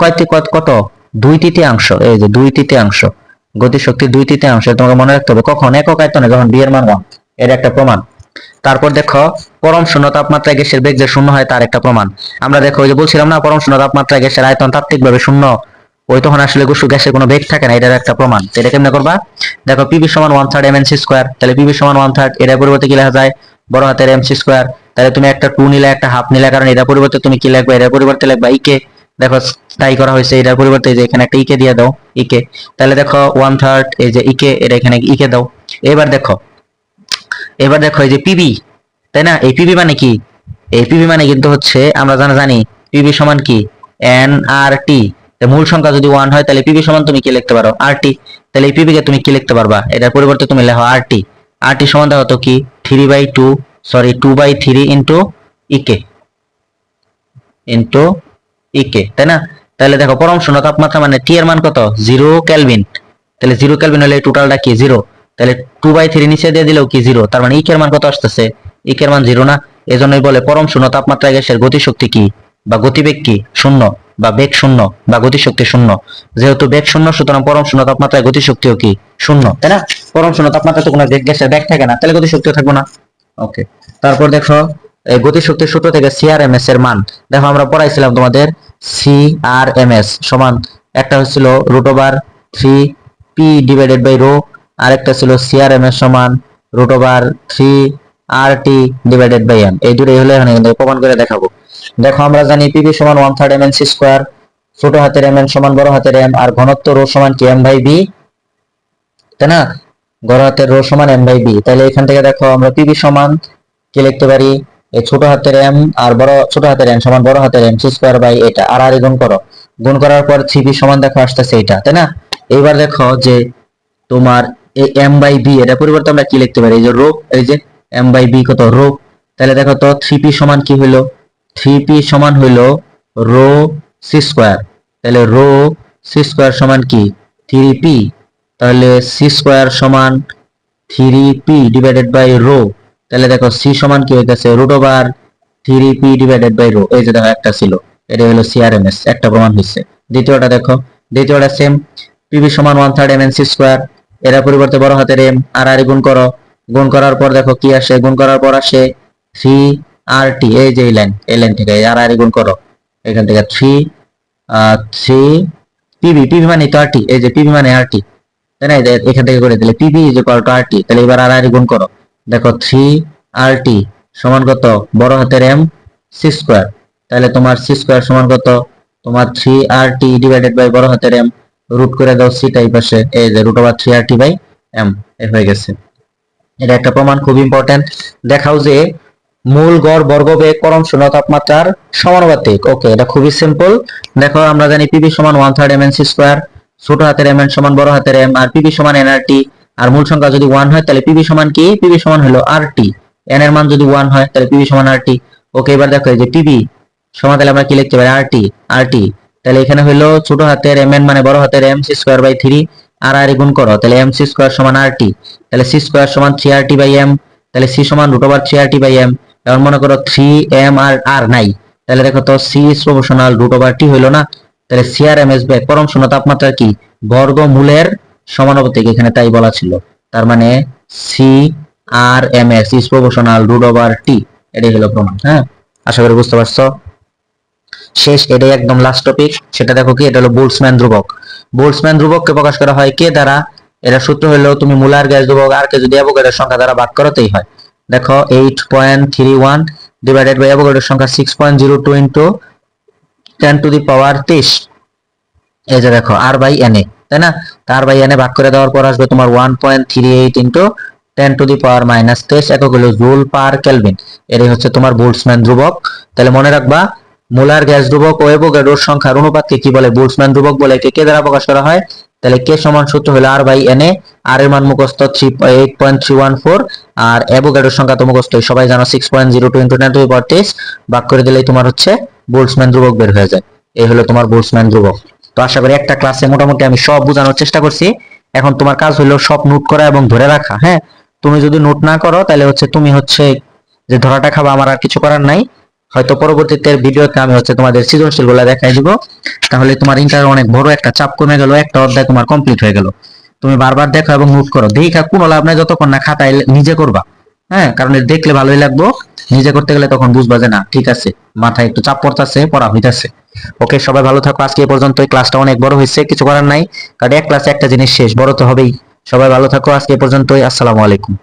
কত 2/3, এই যে 2/3 গতিশক্তি 2/3, তোমাকে মনে রাখতে হবে কখন একক আয়তনে, যখন বি এর মান 1, এর একটা প্রমাণ। তারপর দেখো পরম শূন্য তাপমাত্রায় গ্যাসের বেগ যে শূন্য হয় তার একটা প্রমাণ। আমরা দেখো ওই যে বলছিলাম না, পরম শূন্য তাপমাত্রায় গ্যাসের আয়তন তাত্ত্বিকভাবে শূন্য, ওই তখন আসলে গ্যাসের কোনো বেগ থাকে না, এটার একটা প্রমাণ। তো এটা কেমনে করবা? দেখো পিভি সমান 1/3 mc স্কয়ার, তাহলে পিভি সমান 1/3, এর পরিবর্তে কি লেখা যায়? বড় হাতের mc স্কয়ার। তাহলে তুমি একটা 2 নিলে, একটা হাফ নিলে, কারণ এটার পরিবর্তে তুমি কি লিখবে? এর পরিবর্তে লিখবা ইকে। দেখো তাই করা হয়েছে, এটার পরিবর্তে এই যে এখানে একটা ইকে দিয়ে দাও, ইকে। তাহলে দেখো 1/3, এই যে ইকে, এটা এখানে ইকে দাও। এবার দেখো এই যে পিবি, তাই না? এই পিবি মানে কি? এই পিবি মানে কিন্তু হচ্ছে আমরা জানি পিবি সমান কি? এন আর টি। মূল সংখ্যা যদি 1 হয় তাহলে পিবি সমান তুমি কি লিখতে পারো? আর টি। তাহলে এই পিবি কে তুমি কি লিখতে পারবা? এটার পরিবর্তে তুমি লেখো আর টি। আর টি সমান দেখো তো কি? 2/3 ইনটু ইকে, তাই না? তাহলে দেখো পরম শূন্য তাপমাত্রা মানে টি এর মান কত? 0 কেলভিন। তাহলে 0 কেলভিন হলে টোটালটা কি? 0। তাহলে 2/3 নিচে দিয়ে দিলেও কি 0, তার মানে ইকের মান কত আসতেছে? ইকের মান 0 না? এজন্যই বলে পরম শূন্য তাপমাত্রায় গ্যাসের গতিশক্তি কি বা গতিবেগ কি? শূন্য, বা বেগ শূন্য, বা গতিশক্তি শূন্য। যেহেতু বেগ শূন্য, সুতরাং পরম শূন্য তাপমাত্রায় গতিশক্তিও কি? শূন্য, তাই না? পরম শূন্য তাপমাত্রায় তো কোনো গ্যাসের বেগ থাকে না, তাহলে গতিশক্তিও থাকবে না। ওকে, তারপর দেখো এই গতিশক্তির সূত্র থেকে সিআরএমএস এর মান দেখো, আমরা পড়াইছিলাম তোমাদের সিআরএমএস সমান একটা হচ্ছিল √3p/ρ, আর একটা ছিল সিআরএমএস সমান √3RT/m। এই দুটোই হলে এখানে কিন্তু প্রমাণ করে দেখাবো। দেখো আমরা জানি পিভি সমান 1/3 mc স্কয়ার, ছোট হাতের mn সমান বড় হাতের m, আর ঘনত্ব রো সমান কি? m/b, তাই না? বড় হাতের রো সমান m/b। তাহলে এখান থেকে দেখো আমরা পিভি সমান কি লিখতে পারি? এই ছোট হাতের m আর ছোট হাতের n সমান বড় হাতের mc স্কয়ার বাই এটা, আর গুণ করো। গুণ করার পর সিপি সমান দেখো আসতেছে এটা, তাই না? এইবার দেখো যে তোমার এই m/b, এটা পরিবর্তে আমরা কি লিখতে পারি? এই যে রো, এই যে m/b কত? রো। তাহলে দেখো তো 3p সমান কি হইলো? 3p সমান হইলো রো সি স্কয়ার। তাহলে রো সি স্কয়ার সমান কি? 3p। তাহলে সি স্কয়ার সমান 3p/রো। তাহলে দেখো সি সমান কি হইতেছে? √3p/রো। এই যে দেখো একটা ছিল, এটা হলো সিআরএমএস, একটা প্রমাণ হয়েছে। দ্বিতীয়টা দেখো, দ্বিতীয়টা সেম, পিভি সমান 1/3 mc স্কয়ার, এর পরিবর্তে বড় হাতের m আর গুণ করো। গুণ করার পর দেখো কি আসে? গুণ করার পর আসে 3RT, এই যে এই লাইন থেকে আর গুণ করো, এখান থেকে 3 মানে তো RT, এই যে পিভি মানে RT, তাই না? এখান থেকে করে দিলে পিভি RT। তাহলে এবার আর গুণ করো, দেখো 3RT সমান কত? বড় হাতের m সি স্কয়ার। তাহলে তোমার সি স্কয়ার সমান কত? তোমার 3RT/ বড় হাতের m, রুট করে দাও সি টাই পাশে, এই যে √3RT/m হয়ে গেছে। এটা একটা প্রমাণ, খুব ইম্পর্টেন্ট। দেখাও যে মূল গড় বর্গবেগ পরম শূন্য তাপমাত্রার সমানুপাতিক। ওকে, এটা খুবই সিম্পল। দেখো আমরা জানি পিভি সমান 1/3 mc স্কয়ার, ছোট হাতের mn সমান বড় হাতের m, আর পিভি সমান nRT। আর মূল সংখ্যা যদি 1 হয় তাহলে পিভি সমান কি? পিভি সমান হলো RT। n এর মান যদি 1 হয় তাহলে পিভি সমান RT। ওকে, এবার দেখো এই যে পিভি সমান, তাহলে আমরা কি লিখতে পারি? RT। তাহলে এখানে হলো ছোট হাতের mn মানে বড় হাতের m সি স্কয়ার বাই 3, আর গুণ করো, তাহলে mc স্কয়ার সমান RT। তাহলে সি স্কয়ার সমান 3RT/m, তাহলে সি সমান √3RT/m। এখন মনে করো 3m আর r নাই, তাহলে দেখো তো সি ইজ প্রপোর্শনাল √t হইলো না? তাহলে সিআরএমএস বেগ পরম শূন্য তাপমাত্রার কি? বর্গমূলের সমানুপাতিক, এখানে তাই বলা ছিল। তার মানে সিআরএমএস ইজ প্রপোর্শনাল √t। এটাই হলো প্রমাণ। হ্যাঁ, আশা করি বুঝতে পারছো। শেষ, এটাই একদম লাস্ট টপিক। সেটা দেখো কি? এটা হলো বোল্টজম্যান ধ্রুবক। বোল্টজম্যান ধ্রুবককে প্রকাশ করা হয় কে দ্বারা? এটা সূত্র হলো তুমি মুলার গ্যাস ধ্রুবক আর কে যদি অ্যাভোগাড্রোর সংখ্যা দ্বারা ভাগ করতেই হয়। দেখো 8.31 ডিভাইডেড বাই অ্যাভোগাড্রোর সংখ্যা 6.02 ইনটু 10⁻23। এই যে দেখো r/na, তাই না? r/na ভাগ করে দেওয়ার পর আসবে তোমার 1.38 ইনটু 10⁻23 একক হলো জুল পার কেলভিন। এটাই হচ্ছে তোমার বোল্টজম্যান ধ্রুবক। তাহলে মনে রাখবা, মুলার গ্যাস ধ্রুবক ও অ্যাভোগাড্রোর সংখ্যার অনুপাতকে কি বলে? বোল্টজম্যান ধ্রুবক বলে। কে দ্বারা প্রকাশ করা হয়? তাহলে কে সমান সূত্র হলো r/na, আর এর মান মুখস্থ 8.314, আর অ্যাভোগাড্রোর সংখ্যা তো মুখস্থ সবাই জানো 6.02 ইনটু 10⁻23, ভাগ করে দিলেই তোমার হচ্ছে বোল্টজম্যান ধ্রুবক বের হয়ে যায়। এই হলো তোমার বোল্টজম্যান ধ্রুবক। তো আশা করি একটা ক্লাসে মোটামুটি আমি সব বোঝানোর চেষ্টা করছি। এখন তোমার কাজ হলো সব নোট করা এবং ধরে রাখা। হ্যাঁ, তুমি যদি নোট না করো তাহলে হচ্ছে তুমি হচ্ছে যে ধরাটা খাবা, আমার আর কিছু করার নাই। হয়তো পরবর্তীতে ভিডিওতে আমি তোমাদের সৃজনশীল গুলা দেখাই দিব, তাহলে তোমার ইন্টার অনেক বড় একটা চাপ কমে গেল, একটা অধ্যায় তোমার কমপ্লিট হয়ে গেল। তুমি বারবার দেখো এবং নোট করো, দেখা কোনো লাভ নাই যতক্ষণ না খাতায় নিজে করবা। হ্যাঁ, কারণ দেখলে ভালোই লাগবো, নিজে করতে গেলে তখন বুঝবা যে না ঠিক আছে, মাথায় একটু চাপ পড়তেছে, পড়া হইতাছে। ওকে, সবাই ভালো থাকো। আজকে এই পর্যন্ত, ক্লাসটা অনেক বড় হয়েছে, কিছু করার নাই, কারণ এক ক্লাসে একটা জিনিস শেষ, বড় তো হবেই। সবাই ভালো থাকো, আজকে এই পর্যন্তই। আসসালামু আলাইকুম।